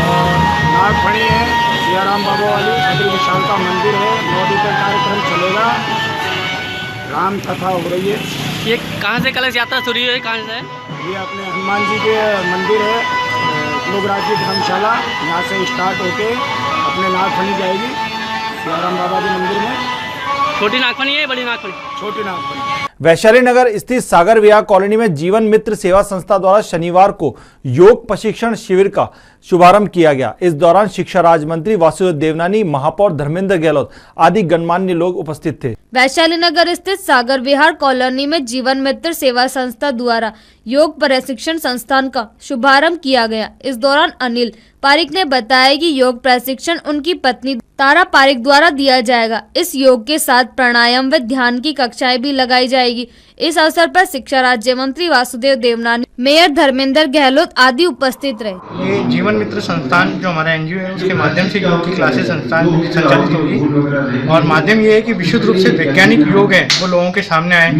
P: और नागफणी है, सियाराम बाबा वाली बद्री विशाल का मंदिर है। 9 दिन तक कार्यक्रम चलेगा, राम कथा हो रही है।
E: ये कहाँ से कलश यात्रा शुरू हुई है, कहाँ से है?
P: ये अपने हनुमान जी के मंदिर है, योगराज की धर्मशाला, यहाँ से स्टार्ट होके अपने नागफणी जाएगी सियाराम बाबा के मंदिर में।
E: छोटी नागफणी है, बड़ी नागफणी?
P: छोटी नागफणी।
A: वैशाली नगर स्थित सागर विहार कॉलोनी में जीवन मित्र सेवा संस्था द्वारा शनिवार को योग प्रशिक्षण शिविर का शुभारंभ किया गया। इस दौरान शिक्षा राज्य मंत्री वासुदेव देवनानी, महापौर धर्मेंद्र गहलोत आदि गणमान्य लोग उपस्थित थे।
D: वैशाली नगर स्थित सागर विहार कॉलोनी में जीवन मित्र सेवा संस्था द्वारा योग प्रशिक्षण संस्थान का शुभारंभ किया गया। इस दौरान अनिल पारिक ने बताया कि योग प्रशिक्षण उनकी पत्नी तारा पारिक द्वारा दिया जाएगा। इस योग के साथ प्राणायाम व ध्यान की कक्षाएं भी लगाई जाएगी। इस अवसर पर शिक्षा राज्य मंत्री वासुदेव देवनानी, मेयर धर्मेंद्र गहलोत आदि उपस्थित रहे।
J: ये जीवन मित्र संस्थान जो हमारा एनजीओ है, उसके माध्यम से योग की क्लासेस संचालित होगी और माध्यम ये है कि विशुद्ध रूप से वैज्ञानिक योग है वो लोगों के सामने आए।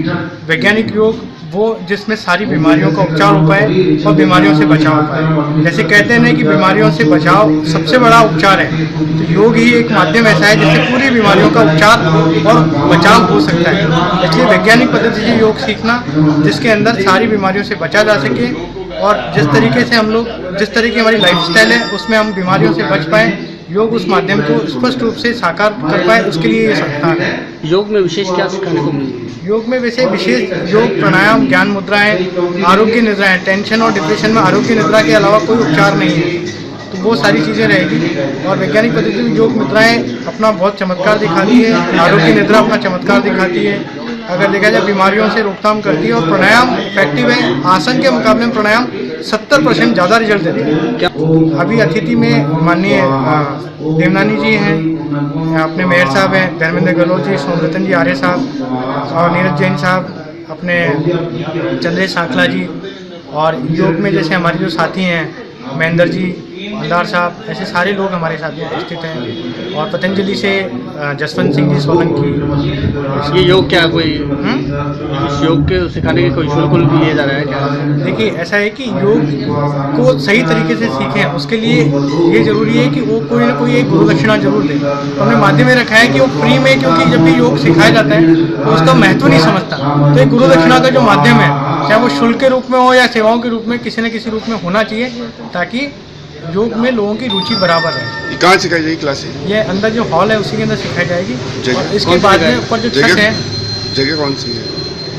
J: वैज्ञानिक योग वो जिसमें सारी बीमारियों का उपचार हो पाए और बीमारियों से बचाव हो पाए। जैसे कहते हैं कि बीमारियों से बचाव सबसे बड़ा उपचार है, तो योग ही एक माध्यम ऐसा है जिससे पूरी बीमारियों का उपचार और बचाव हो सकता है। इसलिए वैज्ञानिक पद्धति से योग सीखना, जिसके अंदर सारी बीमारियों से बचा जा सके और जिस तरीके से हम लोग, जिस तरह की हमारी लाइफस्टाइल है उसमें हम बीमारियों से बच पाएँ, योग उस माध्यम को स्पष्ट रूप से साकार कर पाए, उसके लिए ये संस्थान है।
E: योग में विशेष क्या सिखाने को मिलेगा?
J: योग में वैसे विशेष योग, प्राणायाम, ज्ञान मुद्राएं, आरोग्य निद्राएं, टेंशन और डिप्रेशन में आरोग्य निद्रा के अलावा कोई उपचार नहीं है, तो वो सारी चीज़ें रहेगी। और वैज्ञानिक पद्धति में योग मुद्राएं अपना बहुत चमत्कार दिखाती है, आरोग्य निद्रा अपना चमत्कार दिखाती है, अगर देखा जाए बीमारियों से रोकथाम करती है। और प्राणायाम इफेक्टिव है, आसन के मुकाबले में प्राणायाम 70% ज़्यादा रिजल्ट देते हैं। अभी अतिथि में माननीय देवनानी जी हैं, अपने मेयर साहब हैं, धर्मेंद्र गहलोत जी, सोमरतन जी आर्य साहब और नीरज जैन साहब, अपने चंद्रेश सांखला जी, और योग में जैसे हमारे जो साथी हैं महेंद्र जी, मंदार साहब, ऐसे सारे लोग हमारे साथ में उपस्थित हैं। और पतंजलि से जसवंत सिंह जी सोलंकी।
E: ये योग क्या कोई इस योग के सिखाने के कोई शुल्क दिए जा रहा है क्या?
J: देखिए ऐसा है कि योग को सही तरीके से सीखें, उसके लिए ये जरूरी है कि वो कोई ना कोई एक गुरु दक्षिणा जरूर दे। तो हमने माध्यम में रखा है कि वो फ्री में, क्योंकि जब भी योग सिखाया जाता है तो उसका महत्व नहीं समझता, तो एक गुरु दक्षिणा का जो माध्यम है, चाहे वो शुल्क के रूप में हो या सेवाओं के रूप में, किसी न किसी रूप में होना चाहिए, ताकि योग में लोगों की रुचि बराबर है।
K: कहाँ सिखाई जाएगी क्लासेस?
J: ये अंदर जो हॉल है उसी के अंदर सिखाई जाएगी। और इसके बाद में ऊपर जो छत है,
K: जगह कौन सी है?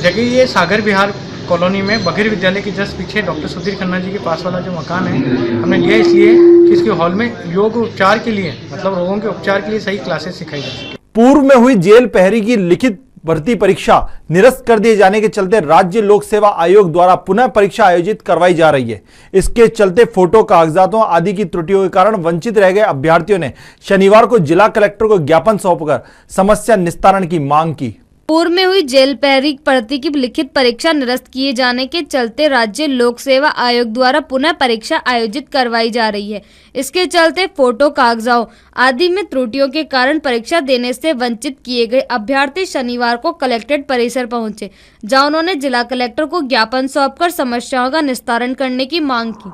J: जगह ये सागर विहार कॉलोनी में बघेर विद्यालय के जस्ट पीछे डॉक्टर सुधीर खन्ना जी के पास वाला जो मकान है, हमने लिया इसलिए कि इसके हॉल में योग उपचार के लिए, मतलब रोगों के उपचार के लिए सही क्लासेस सिखाई जा सके।
A: पूर्व में हुई जेल प्रहरी की लिखित भर्ती परीक्षा निरस्त कर दिए जाने के चलते राज्य लोक सेवा आयोग द्वारा पुनः परीक्षा आयोजित करवाई जा रही है। इसके चलते फोटो, कागजातों आदि की त्रुटियों के कारण वंचित रह गए अभ्यर्थियों ने शनिवार को जिला कलेक्टर को ज्ञापन सौंपकर समस्या निस्तारण की मांग की।
D: पूर्व में हुई जेल प्रहरी भर्ती की लिखित परीक्षा निरस्त किए जाने के चलते राज्य लोक सेवा आयोग द्वारा पुनः परीक्षा आयोजित करवाई जा रही है। इसके चलते फोटो, कागजात आदि में त्रुटियों के कारण परीक्षा देने से वंचित किए गए अभ्यर्थी शनिवार को कलेक्ट्रेट परिसर पहुंचे, जहां उन्होंने जिला कलेक्टर को ज्ञापन सौंपकर समस्याओं का निस्तारण करने की मांग की।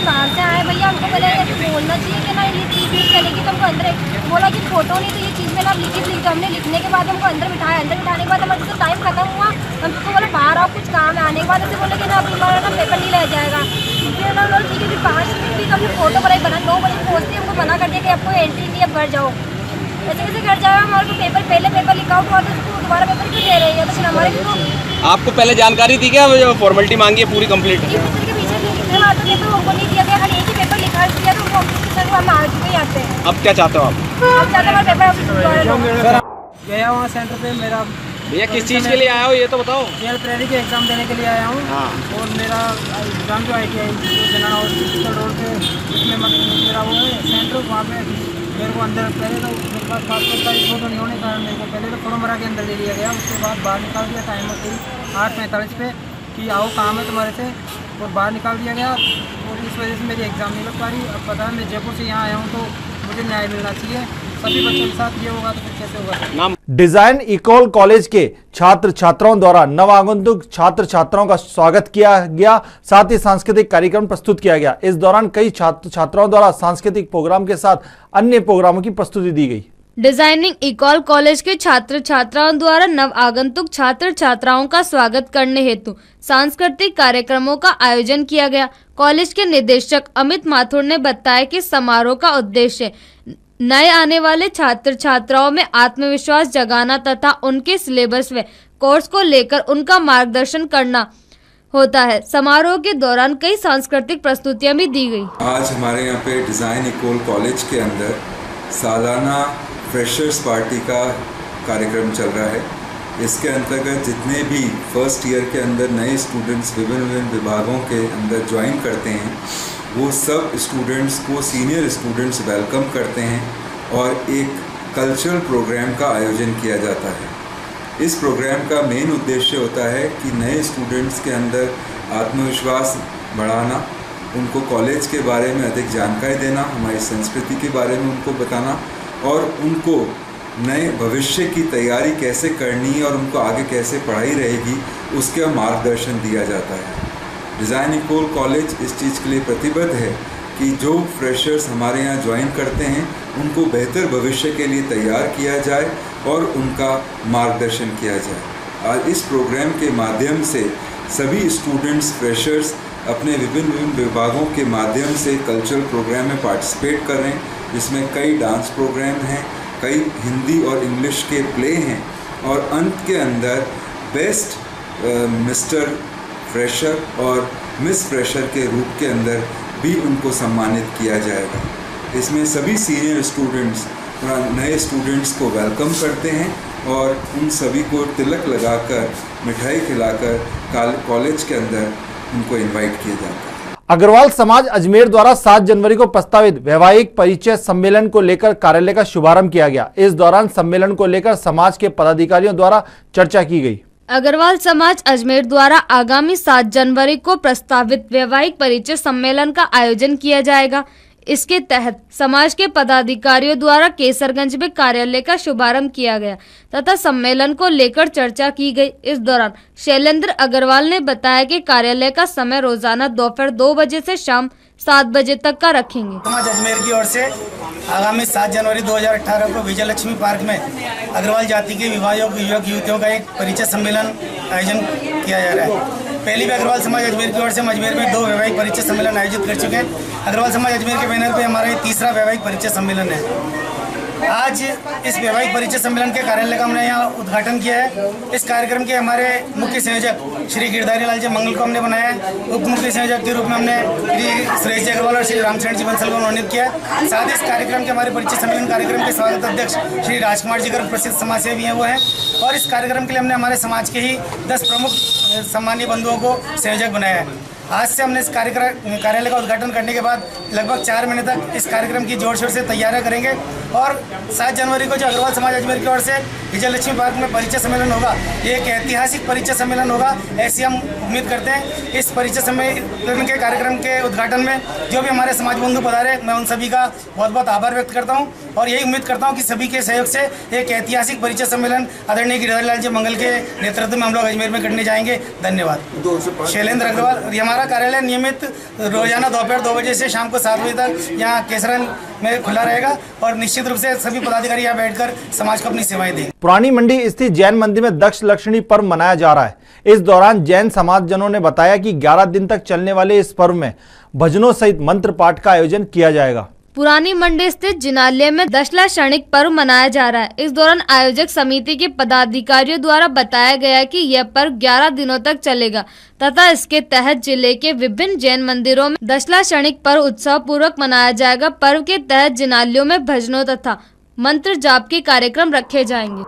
X: बाहर से आए भैया, हमको बोला बोलना चाहिए कि ना ये चीज़ नहीं चलेगी, तो हमको अंदर बोला कि फोटो नहीं, तो ये चीज़ में ना लिखित लिख दो। हमने लिखने के बाद हमको अंदर बिठाया, अंदर बिठाने के बाद हमारा जो टाइम खत्म हुआ, हम उसको बोला बाहर आओ, कुछ काम है। आने के बाद ऐसे बोले कि ना अभी हमारा ना पेपर नहीं रह जाएगा। फिर ना बोला ठीक है, फिर 5 मिनट भी हमने फोटो बना 9 बजे पहुँचते हमको मना कर दिया कि आपको एंट्री नहीं, अब घर जाओ। ऐसे कैसे घर जाओ, हमारे को पेपर पहले पेपर लिखा हुआ तो उसको दोबारा पेपर क्यों दे रही है? तो फिर हमारे को
E: आपको पहले जानकारी थी क्या, जो फॉर्मेलिटी मांगी है पूरी कंप्लीट?
X: हमको नहीं दिया गया, खाली एक ही पेपर लिखा दिया, तो हम आ चुके यहाँ से।
E: अब क्या चाहते हो आप?
X: अब चाहते हैं पेपर
O: गया वहाँ सेंटर पे मेरा।
E: भैया किस चीज़ के लिए आया हो ये तो बताओ।
O: जेल प्रेरी के एग्ज़ाम देने के लिए आया हूँ।
E: हाँ।
O: और मेरा एग्ज़ाम जो ITI जना हॉस्पिटल रोड पे उसमें मेरा वो है सेंटर, वहाँ पे मेरे को अंदर पहले तो मेरे पास पासपोर्ट साइज फोटो नहीं होने के कारण मेरे को पहले तो फॉर्म भरा के अंदर ले लिया गया। उसके बाद बाहर निकाल दिया टाइम होते ही 8:45 पे कि आओ काम है तुम्हारे से, और बाहर निकाल दिया गया। और इस वजह से मेरी एग्ज़ाम नहीं लग पा रही। अब पता है मैं जयपुर से यहाँ आया हूँ तो मुझे न्याय मिलना चाहिए। सभी बच्चों के साथ ये होगा तो फिर कैसे होगा।
A: डिजाइन इकोल कॉलेज के छात्र छात्राओं द्वारा नवागंतुक छात्र छात्राओं का स्वागत किया गया, साथ ही सांस्कृतिक कार्यक्रम प्रस्तुत किया गया। इस दौरान कई छात्र छात्राओं द्वारा सांस्कृतिक प्रोग्राम के साथ अन्य प्रोग्रामों की प्रस्तुति दी गई।
D: डिजाइनिंग इकोल कॉलेज के छात्र छात्राओं द्वारा नव आगंतुक छात्र छात्राओं का स्वागत करने हेतु सांस्कृतिक कार्यक्रमों का आयोजन किया गया। कॉलेज के निदेशक अमित माथुर ने बताया कि समारोह का उद्देश्य नए आने वाले छात्र छात्राओं में आत्मविश्वास जगाना तथा उनके सिलेबस व कोर्स को लेकर उनका मार्गदर्शन करना होता है। समारोह के दौरान कई सांस्कृतिक प्रस्तुतियां भी दी गई।
L: आज हमारे यहाँ पे डिज़ाइन इकोल कॉलेज के अंदर सालाना फ्रेशर्स पार्टी का कार्यक्रम चल रहा है। इसके अंतर्गत जितने भी फर्स्ट ईयर के अंदर नए स्टूडेंट्स विभिन्न विभागों के अंदर ज्वाइन करते हैं, वो सब स्टूडेंट्स को सीनियर स्टूडेंट्स वेलकम करते हैं और एक कल्चरल प्रोग्राम का आयोजन किया जाता है। इस प्रोग्राम का मेन उद्देश्य होता है कि नए स्टूडेंट्स के अंदर आत्मविश्वास बढ़ाना, उनको कॉलेज के बारे में अधिक जानकारी देना, हमारी संस्कृति के बारे में उनको बताना और उनको नए भविष्य की तैयारी कैसे करनी है और उनको आगे कैसे पढ़ाई रहेगी उसका मार्गदर्शन दिया जाता है। डिज़ाइन इकोल कॉलेज इस चीज़ के लिए प्रतिबद्ध है कि जो फ्रेशर्स हमारे यहाँ ज्वाइन करते हैं उनको बेहतर भविष्य के लिए तैयार किया जाए और उनका मार्गदर्शन किया जाए। और इस प्रोग्राम के माध्यम से सभी स्टूडेंट्स फ्रेशर्स अपने विभिन्न विभागों के माध्यम से कल्चरल प्रोग्राम में पार्टिसिपेट कर रहे हैं, जिसमें कई डांस प्रोग्राम हैं, कई हिंदी और इंग्लिश के प्ले हैं और अंत के अंदर बेस्ट मिस्टर फ्रेशर और मिस फ्रेशर के रूप के अंदर भी उनको सम्मानित किया जाएगा। इसमें सभी सीनियर स्टूडेंट्स नए स्टूडेंट्स को वेलकम करते हैं और उन सभी को तिलक लगाकर मिठाई खिलाकर कॉलेज के अंदर उनको इनवाइट किया जाता है।
A: अग्रवाल समाज अजमेर द्वारा 7 जनवरी को प्रस्तावित वैवाहिक परिचय सम्मेलन को लेकर कार्यालय का शुभारंभ किया गया। इस दौरान सम्मेलन को लेकर समाज के पदाधिकारियों द्वारा चर्चा की गई।
D: अग्रवाल समाज अजमेर द्वारा आगामी 7 जनवरी को प्रस्तावित वैवाहिक परिचय सम्मेलन का आयोजन किया जाएगा। इसके तहत समाज के पदाधिकारियों द्वारा केसरगंज में कार्यालय का शुभारंभ किया गया तथा सम्मेलन को लेकर चर्चा की गई। इस दौरान शैलेंद्र अग्रवाल ने बताया कि कार्यालय का समय रोजाना दोपहर 2 बजे से शाम 7 बजे तक का रखेंगे।
M: समाज अजमेर की ओर से आगामी 7 जनवरी 2018 को विजयलक्ष्मी पार्क में अग्रवाल जाति के विवाहित युवक युवतियों का एक परिचय सम्मेलन आयोजन किया जा रहा है। पहली भी अग्रवाल समाज अजमेर की ओर से हम अजमेर में 2 वैवाहिक परिचय सम्मेलन आयोजित कर चुके हैं। अग्रवाल समाज अजमेर के बैनर पे हमारा ये 3रा वैवाहिक परिचय सम्मेलन है। आज इस वैवाहिक परिचय सम्मेलन के कार्यालय का हमने यहाँ उद्घाटन किया है। इस कार्यक्रम के हमारे मुख्य संयोजक श्री गिरधारी लाल जी मंगल को हमने बनाया है। उप मुख्य संयोजक के रूप में हमने श्री सुरेश जी अग्रवाल और श्री रामचरण जी बंसल को मनोनीत किया है। साथ ही इस कार्यक्रम के हमारे परिचय सम्मेलन कार्यक्रम के स्वागत अध्यक्ष श्री राजकुमार जी गर्ग प्रसिद्ध समाजसेवी हैं वो हैं। और इस कार्यक्रम के लिए हमने हमारे समाज के ही 10 प्रमुख सम्मानीय बंधुओं को संयोजक बनाया है। आज से हमने इस कार्यालय का उद्घाटन करने के बाद लगभग 4 महीने तक इस कार्यक्रम की जोर शोर से तैयारियां करेंगे और 7 जनवरी को जो अग्रवाल समाज अजमेर की ओर से विजयलक्ष्मी पार्क में परिचय सम्मेलन होगा, ये एक ऐतिहासिक परिचय सम्मेलन होगा, ऐसी हम उम्मीद करते हैं। इस परिचय सम्मेलन के कार्यक्रम के उद्घाटन में जो भी हमारे समाज बंधु पधारे, मैं उन सभी का बहुत बहुत आभार व्यक्त करता हूँ और यही उम्मीद करता हूँ कि सभी के सहयोग से एक ऐतिहासिक परिचय सम्मेलन आदरणीय गिरधारी लाल जी मंगल के नेतृत्व में हम लोग अजमेर में करने जाएंगे। धन्यवाद। शैलेंद्र अग्रवाल। हमारा कार्यालय नियमित रोजाना दोपहर 2 बजे से शाम को 7 बजे तक यहाँ केसरगंज में खुला रहेगा और निश्चित रूप से सभी पदाधिकारी यहाँ बैठकर समाज को अपनी सेवाएं देंगे।
A: पुरानी मंडी स्थित जैन मंदिर में दक्ष लक्षणी पर्व मनाया जा रहा है। इस दौरान जैन समाजजनों ने बताया कि 11 दिन तक चलने वाले इस पर्व में भजनों सहित मंत्र पाठ का आयोजन किया जाएगा।
D: पुरानी मंडी स्थित जिनालय में दशला क्षणिक पर्व मनाया जा रहा है। इस दौरान आयोजक समिति के पदाधिकारियों द्वारा बताया गया कि यह पर्व 11 दिनों तक चलेगा तथा इसके तहत जिले के विभिन्न जैन मंदिरों में दशला क्षणिक पर्व उत्सव पूर्वक मनाया जाएगा। पर्व के तहत जिनालयों में भजनों तथा मंत्र जाप के कार्यक्रम रखे जाएंगे।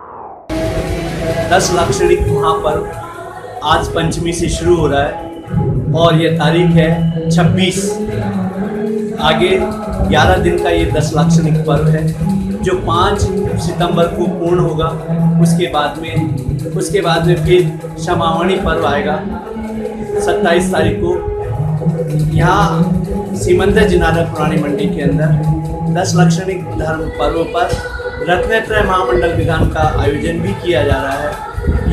N: 10 लाक्षणिक महापर्व आज पंचमी से शुरू हो रहा है और ये तारीख है 26। आगे 11 दिन का ये 10 लाक्षणिक पर्व है जो 5 सितंबर को पूर्ण होगा। उसके बाद में फिर क्षमावणी पर्व आएगा 27 तारीख को। यहाँ सीमंदर जिनारा पुरानी मंडी के अंदर 10 लाक्षणिक धर्म पर्व पर रत्नत्रय महामंडल विधान का आयोजन भी किया जा रहा है।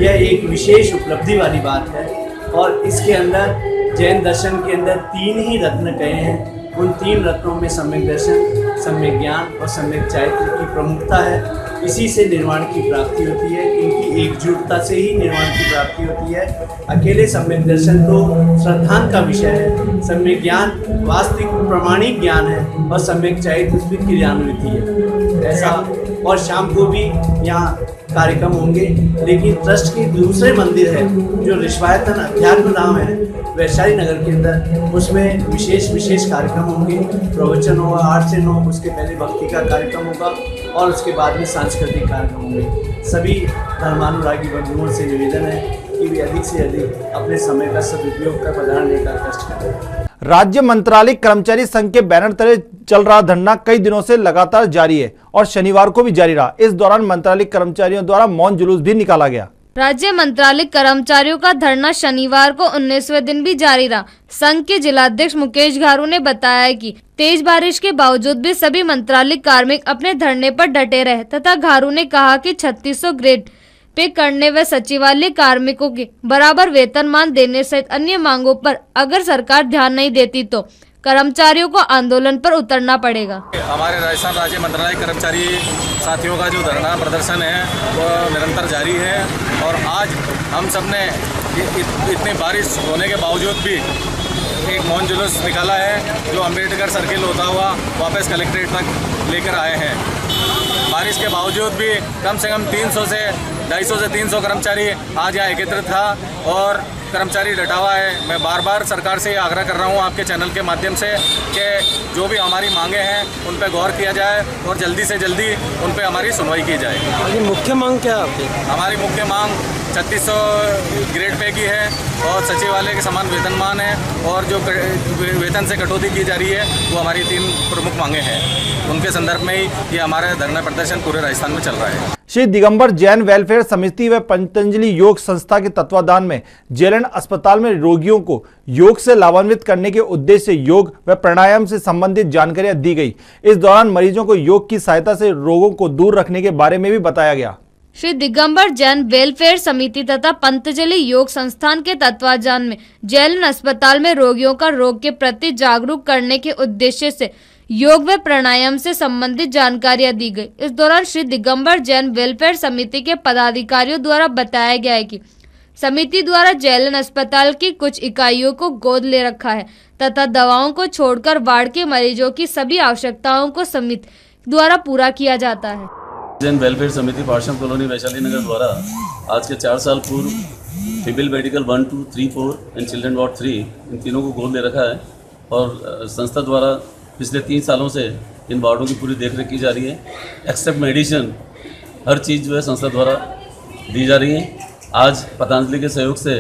N: यह एक विशेष उपलब्धि वाली बात है और इसके अंदर जैन दर्शन के अंदर 3 ही रत्न कहे हैं। उन 3 रत्नों में सम्यक दर्शन, सम्यक ज्ञान और सम्यक चारित्र की प्रमुखता है। इसी से निर्वाण की प्राप्ति होती है, इनकी एकजुटता से ही निर्वाण की प्राप्ति होती है। अकेले सम्यक दर्शन तो श्रद्धान का विषय है, सम्यक ज्ञान वास्तविक प्रमाणिक ज्ञान है और सम्यक चारित्र उसकी क्रियान्विति है। ऐसा और शाम को भी यहाँ कार्यक्रम होंगे, लेकिन ट्रस्ट के दूसरे मंदिर है जो ऋषवायतन अध्यात्म धाम है वैशाली नगर के अंदर, उसमें विशेष कार्यक्रम होंगे। प्रवचन होगा 8 से 9, उसके पहले भक्ति का कार्यक्रम होगा और उसके बाद में सांस्कृतिक कार्यक्रम होंगे। सभी धर्मानुरागी बंधुओं से निवेदन है कि वे अधिक से अधिक अपने समय का सदुपयोग कर पधारने का कष्ट करें।
A: राज्य मंत्रालय कर्मचारी संघ के बैनर तले चल रहा धरना कई दिनों से लगातार जारी है और शनिवार को भी जारी रहा। इस दौरान मंत्रालय कर्मचारियों द्वारा मौन जुलूस भी निकाला गया।
D: राज्य मंत्रालय कर्मचारियों का धरना शनिवार को 19वें दिन भी जारी रहा। संघ के जिलाध्यक्ष मुकेश घारू ने बताया कि तेज बारिश के बावजूद भी सभी मंत्रालय कार्मिक अपने धरने पर डटे रहे तथा घारू ने कहा कि 3600 ग्रेड पे करने व सचिवालय कार्मिकों के बराबर वेतनमान देने सहित अन्य मांगों पर अगर सरकार ध्यान नहीं देती तो कर्मचारियों को आंदोलन पर उतरना पड़ेगा।
Q: हमारे राजस्थान राज्य मंत्रालय कर्मचारी साथियों का जो धरना प्रदर्शन है वो निरंतर जारी है और आज हम सब ने इतनी बारिश होने के बावजूद भी एक मौन जुलूस निकाला है जो अम्बेडकर सर्किल होता हुआ वापस कलेक्ट्रेट तक लेकर आए हैं। बारिश के बावजूद भी कम से कम 250 से 300 कर्मचारी आज यहाँ एकत्रित था और कर्मचारी डटा हुआ है। मैं बार बार सरकार से आग्रह कर रहा हूँ आपके चैनल के माध्यम से कि जो भी हमारी मांगे हैं उन पर गौर किया जाए और जल्दी से जल्दी उन पर हमारी सुनवाई की जाए।
R: मुख्य मांग क्या है आपकी?
Q: हमारी मुख्य मांग 3600 ग्रेड पे की है और सचिवालय के समान वेतनमान है और जो वेतन से कटौती की जा रही है वो हमारी 3 प्रमुख मांगे हैं। उनके संदर्भ में ही ये हमारा धरना प्रदर्शन पूरे राजस्थान में चल रहा है।
A: श्री दिगंबर जैन वेलफेयर समिति व पतंजलि योग संस्था के तत्वाधान में जेएलएन अस्पताल में रोगियों को योग से लाभान्वित करने के उद्देश्य से योग व प्राणायाम से संबंधित जानकारियां दी गई। इस दौरान मरीजों को योग की सहायता से रोगों को दूर रखने के बारे में भी बताया गया।
D: श्री दिगंबर जैन वेलफेयर समिति तथा पतंजलि योग संस्थान के तत्वाधान में जेएलएन अस्पताल में रोगियों का रोग के प्रति जागरूक करने के उद्देश्य से योग व प्राणायाम से संबंधित जानकारियां दी गई। इस दौरान श्री दिगंबर जैन वेलफेयर समिति के पदाधिकारियों द्वारा बताया गया है कि समिति द्वारा जेएलएन अस्पताल की कुछ इकाइयों को गोद ले रखा है तथा दवाओं को छोड़कर वार्ड के मरीजों की सभी आवश्यकताओं को समिति द्वारा पूरा किया जाता है।
S: जैन वेलफेयर समिति पार्श्व कॉलोनी वैशाली नगर द्वारा आज के 4 साल पूर्व female medical 1, 2, 3, 4 and children ward 3 इन तीनों को गोद ले रखा है और संस्था द्वारा पिछले 3 सालों से इन वार्डों की पूरी देखरेख की जा रही है। एक्सेप्ट मेडिसिन हर चीज़ जो है संस्था द्वारा दी जा रही है। आज पतंजलि के सहयोग से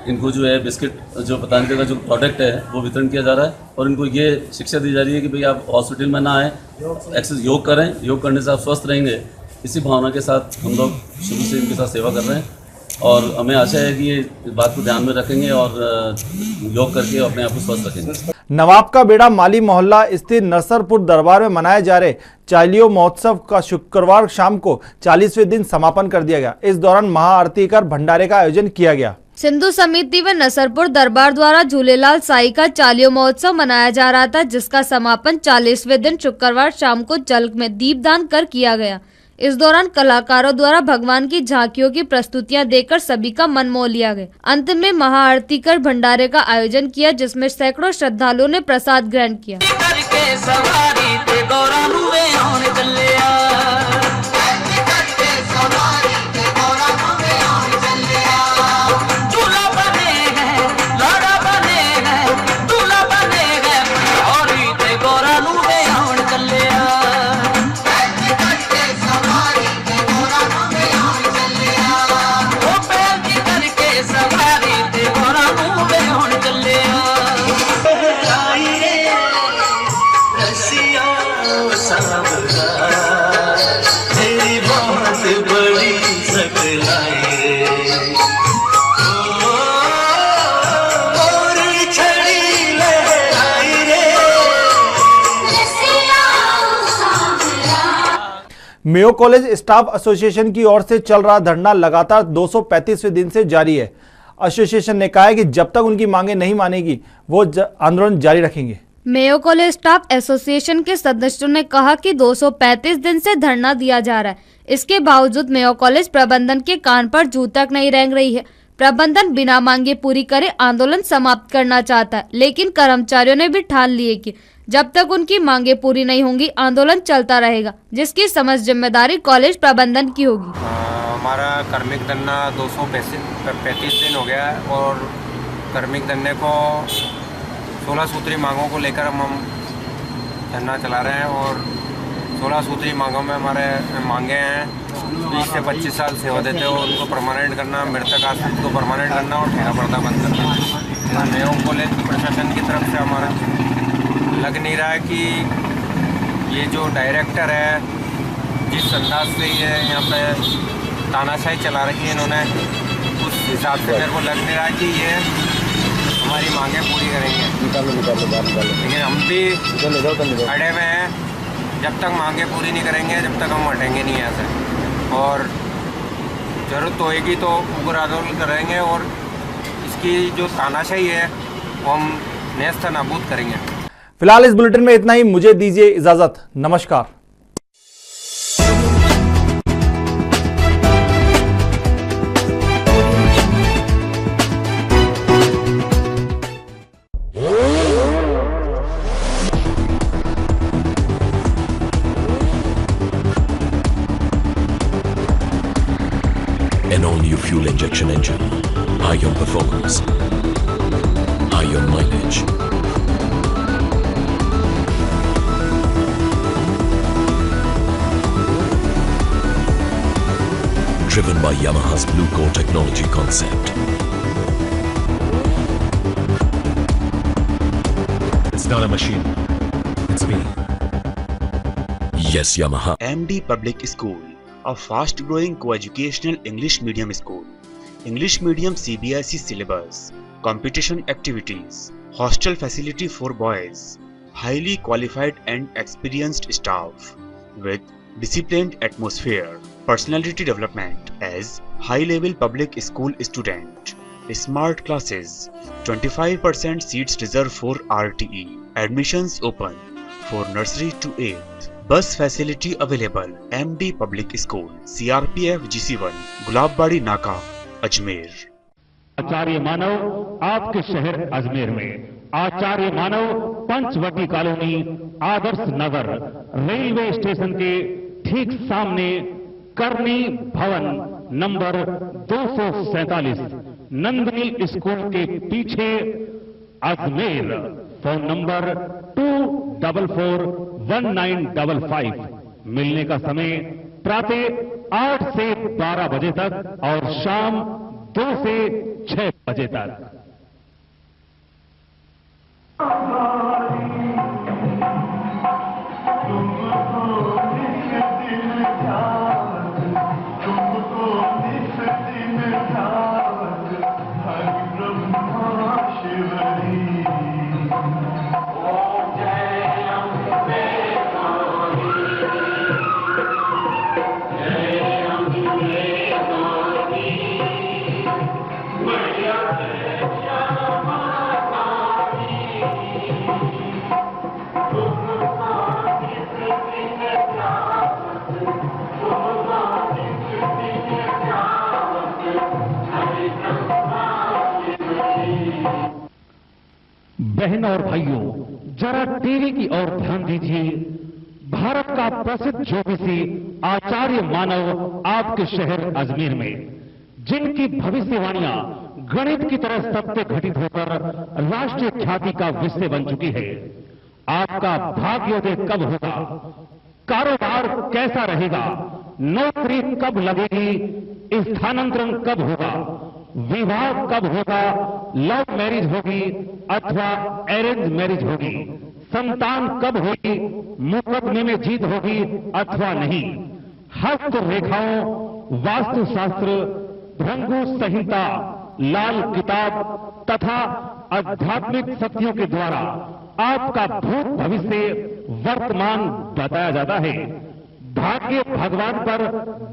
S: इनको जो है बिस्किट जो पतंजलि का जो प्रोडक्ट है वो वितरण किया जा रहा है और इनको ये शिक्षा दी जा रही है कि भाई आप हॉस्पिटल में ना आए, योग करें, योग करने से आप स्वस्थ रहेंगे। इसी भावना के साथ हम लोग शुरू से इनके साथ सेवा कर रहे हैं और हमें आशा है कि ये बात को ध्यान में रखेंगे और योग करके अपने आप को स्वस्थ रखेंगे।
A: नवाब का बेड़ा माली मोहल्ला स्थित नरसरपुर दरबार में मनाए जा रहे चालियो महोत्सव का शुक्रवार शाम को 40वें दिन समापन कर दिया गया। इस दौरान महाआरती कर भंडारे का आयोजन किया गया।
D: सिंधु समिति व नरसरपुर दरबार द्वारा झूलेलाल साई का चालियो महोत्सव मनाया जा रहा था, जिसका समापन 40वें दिन शुक्रवार शाम को जल में दीपदान कर किया गया। इस दौरान कलाकारों द्वारा भगवान की झांकियों की प्रस्तुतियां देकर सभी का मन मोह लिया गया। अंत में महाआरती कर भंडारे का आयोजन किया, जिसमें सैकड़ों श्रद्धालुओं ने प्रसाद ग्रहण किया।
A: मेयो कॉलेज स्टाफ एसोसिएशन की ओर से चल रहा धरना लगातार 235वें दिन से जारी है। एसोसिएशन ने कहा है कि जब तक उनकी मांगे नहीं मानेगी वो आंदोलन जारी रखेंगे।
D: मेयो कॉलेज स्टाफ एसोसिएशन के सदस्यों ने कहा कि 235 दिन से धरना दिया जा रहा है, इसके बावजूद मेयो कॉलेज प्रबंधन के कान पर जू तक नहीं रेंग रही है। प्रबंधन बिना मांगे पूरी करे आंदोलन समाप्त करना चाहता है, लेकिन कर्मचारियों ने भी ठान लिए कि जब तक उनकी मांगे पूरी नहीं होंगी आंदोलन चलता रहेगा, जिसकी समस्त जिम्मेदारी कॉलेज प्रबंधन की होगी।
R: हमारा कार्मिक धरना 235 दिन हो गया है और कार्मिक धरने को 16 सूत्री मांगों को लेकर हम धरना चला रहे हैं और 16 सूत्री मांगों में हमारे मांगे हैं 20 से 25 साल सेवा देते हो उनको परमानेंट करना, मृतक आश्रित को परमानेंट करना और ठेका पर्दा बंद करना। मेयो कॉलेज प्रशासन की तरफ से हमारा लग नहीं रहा है कि ये जो डायरेक्टर है जिस अंदाज से ये यहाँ पे तानाशाही चला रखी है इन्होंने, उस हिसाब से मेरे को लग नहीं रहा कि ये हमारी मांगें पूरी करेंगे। लेकिन हम भी अड़े हुए हैं, जब तक मांगें पूरी नहीं करेंगे जब तक हम हटेंगे नहीं ऐसे, और ज़रूरत होएगी तो उग्र आंदोलन करेंगे और इसकी जो तानाशाही है वो हम नेस्त नाबूद करेंगे।
A: फिलहाल इस बुलेटिन में इतना ही, मुझे दीजिए इजाजत। नमस्कार।
T: An all-new fuel injection engine, high on performance, high on mileage. Driven by Yamaha's Blue Core technology concept. It's not a machine, it's me. Yes, Yamaha.
B: MD Public School, a fast-growing co-educational English medium school. English medium CBSE syllabus, competition activities, hostel facility for boys, highly qualified and experienced staff, with disciplined atmosphere, personality development as high-level public school student, smart classes, 25% seats reserved for RTE, admissions open for nursery to 8th. बस facility available. MD public school, CRPF GC1, Gulabbari नाका, अजमेर।
U: आचार्य मानव आपके शहर अजमेर में, आचार्य मानव Panchavati colony, Adarsh Nagar, railway station के ठीक सामने, करनी भवन नंबर 247, नंदनी स्कूल के पीछे, अजमेर। Phone number 2441955। मिलने का समय प्रातः 8 से 12 बजे तक और शाम 2 से 6 बजे तक। बहनों और भाइयों, जरा टीवी की ओर ध्यान दीजिए। भारत का प्रसिद्ध ज्योतिषी आचार्य मानव आपके शहर अजमेर में, जिनकी भविष्यवाणियां गणित की तरह सत्य घटित होकर राष्ट्रीय ख्याति का विषय बन चुकी है। आपका भाग्योदय कब होगा, कारोबार कैसा रहेगा, नौकरी कब लगेगी, स्थानांतरण कब होगा, विवाह कब होगा, लव मैरिज होगी अथवा अरेंज मैरिज होगी, संतान कब होगी, मुकदमे में जीत होगी अथवा नहीं, हस्त रेखाओं, वास्तुशास्त्र, भृंगु संहिता, लाल किताब तथा आध्यात्मिक शक्तियों के द्वारा आपका भूत भविष्य वर्तमान बताया जाता है। भाग्य भगवान पर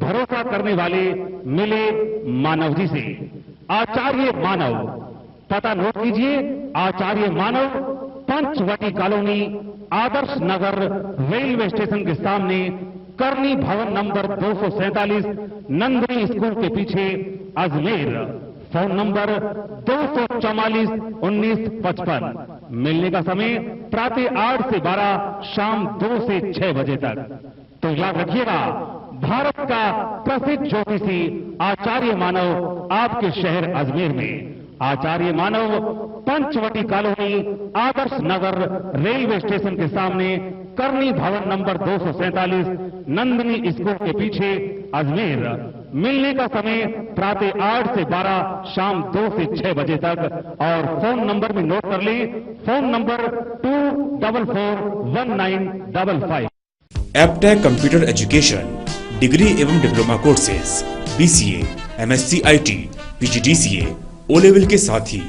U: भरोसा करने वाले मिले मानव जी से। आचार्य मानव, पता नोट कीजिए, आचार्य मानव, Panchavati colony, Adarsh Nagar, railway station के सामने, करनी भवन नंबर 247, नंदनी स्कूल के पीछे, अजमेर। Phone number 244 1955। मिलने का समय प्रातः 8 से 12, शाम 2 से 6 बजे तक। तो याद रखिएगा, भारत का प्रसिद्ध ज्योतिषी आचार्य मानव आपके शहर अजमेर में। आचार्य मानव, Panchavati colony, Adarsh Nagar, railway station के सामने, करनी भवन नंबर 247, नंदनी स्कूल के पीछे, अजमेर। मिलने का समय प्रातः 8 से 12, शाम 2 से 6 बजे तक। और फोन नंबर में नोट कर ली, phone number 24419555।
B: Aptech computer education, degree एवं diploma courses, BCA, MSc IT, PGDCA, O level के साथ ही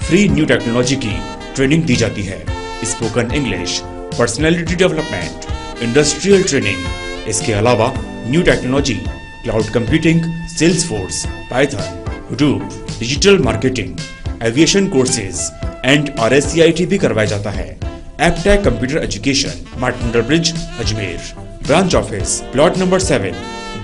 B: फ्री न्यू टेक्नोलॉजी की ट्रेनिंग दी जाती है। Spoken English, personality development, industrial training. इसके अलावा new technology, cloud computing, Salesforce, Python, Hadoop, digital marketing, aviation courses and RSCIT भी करवाया जाता है। Aptech computer education, Martin Bridge, Ajmer. Branch office, plot number 7,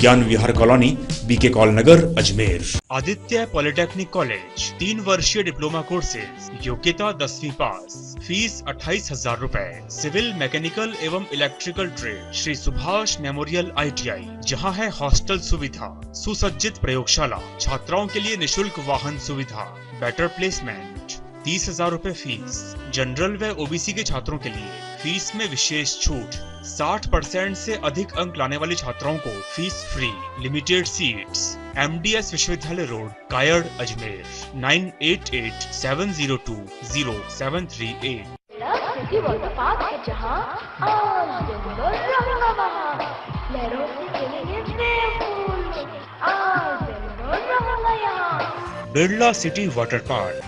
B: Gyan Vihar colony, BK call नगर, Ajmer. Aditya polytechnic college, 3 वर्षीय diploma courses, योग्यता 10वीं पास, fees 28,000 रुपए। सिविल, मैकेनिकल एवं electrical trade, Shri Subhash memorial ITI, जहां है हॉस्टल सुविधा, सुसज्जित प्रयोगशाला, छात्राओं के लिए निशुल्क वाहन सुविधा, बेटर प्लेसमेंट। 30,000 रुपए फीस। जनरल व OBC के छात्रों के लिए फीस में विशेष छूट। 60% से अधिक अंक लाने वाले छात्राओं को fees free. Limited seats. MDS विश्वविद्यालय road, Kayad, Ajmer. 9887020738। Birla city water park,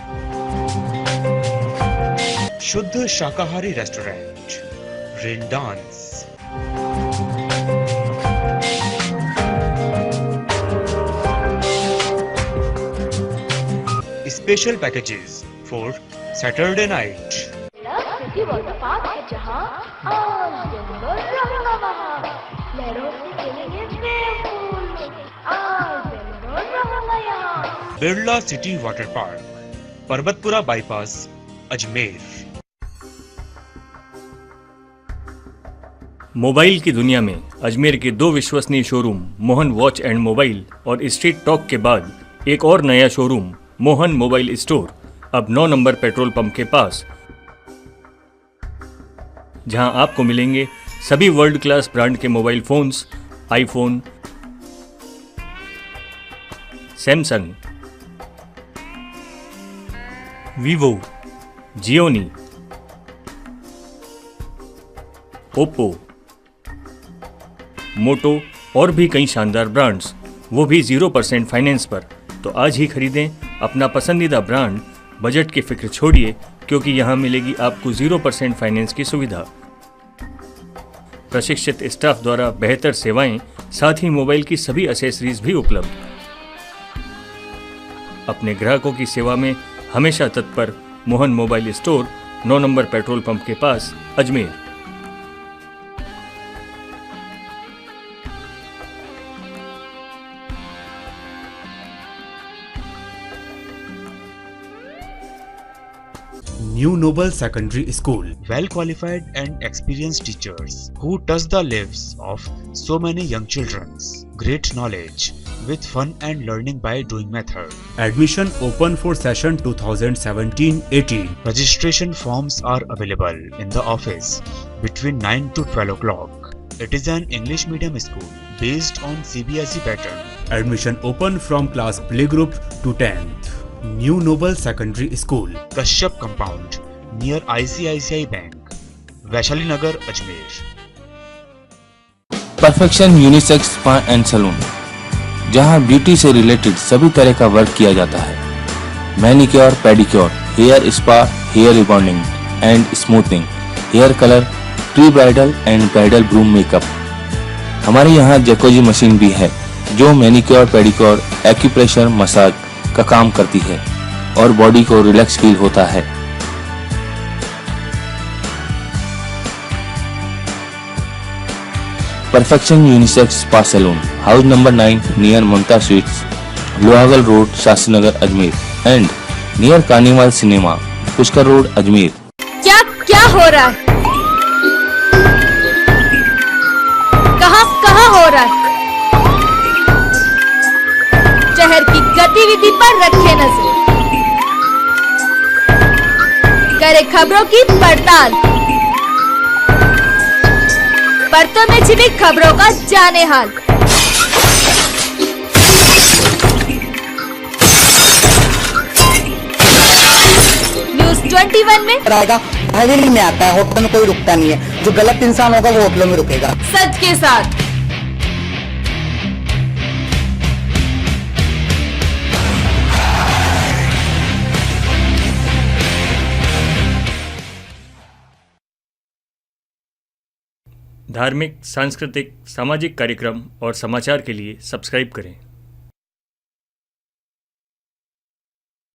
B: शुद्ध शाकाहारी restaurant, rain dance, special packages for Saturday night. Birla city water park, Parbatpura bypass, Ajmer.
C: Mobile की दुनिया में अजमेर के 2 विश्वसनीय showroom Mohan watch and mobile और स्ट्रीट टॉक के बाद एक और नया शोरूम मोहन मोबाइल स्टोर अब 9 नंबर पेट्रोल पंप के पास, जहां आपको मिलेंगे सभी वर्ल्ड क्लास ब्रांड के mobile phones, iPhone, Samsung, Vivo, Gionee, Oppo, Moto और भी कई शानदार ब्रांड्स, वो भी 0% फाइनेंस पर। तो आज ही खरीदें अपना पसंदीदा ब्रांड। बजट की फिक्र छोड़िए, क्योंकि यहाँ मिलेगी आपको 0% फाइनेंस की सुविधा, प्रशिक्षित स्टाफ द्वारा बेहतर सेवाएं, साथ ही मोबाइल की सभी एसेसरीज भी उपलब्ध। अपने ग्राहकों की सेवा में हमेशा तत्पर Mohan mobile store, 9 number petrol pump के पास, Ajmer.
B: New Noble Secondary School, well qualified and experienced teachers who touch the lives of so many young children. Great knowledge with fun and learning by doing method. Admission open for session 2017-18. Registration forms are available in the office between 9 to 12 o'clock. It is an English medium school based on CBSE pattern. Admission open from class playgroup to 10th. New Noble Secondary School, Kashyap Compound, near ICICI Bank, Vaishali Nagar, Ajmer.
F: Perfection unisex spa and salon, जहां beauty से related सभी तरह का work किया जाता है। Manicure, pedicure, hair spa, hair rebonding and smoothening, hair colour, pre bridal and bridal groom makeup, हमारे यहाँ जैकोजी मशीन भी है जो मैनिक्योर, पेडिक्योर, एक्यूप्रेशर, मसाज का काम करती है और बॉडी को रिलैक्स फील होता है। Perfection unisex spa salon, house number 9 near Mamta sweets, Lohagal road, Shastri Nagar, Ajmer and near carnival cinema, Pushkar road, Ajmer.
D: क्या क्या हो रहा है? कहाँ हो रहा है? शहर की गतिविधि पर रखे नजर, करे खबरों की पड़ताल, परतों में छिपी खबरों का जाने हाल। न्यूज़ 21 में
G: हवेली में आता है, होटल में कोई रुकता नहीं है। जो गलत इंसान होगा वो होटलों में रुकेगा।
D: सच के साथ
C: धार्मिक, सांस्कृतिक, सामाजिक कार्यक्रम और समाचार के लिए सब्सक्राइब करें।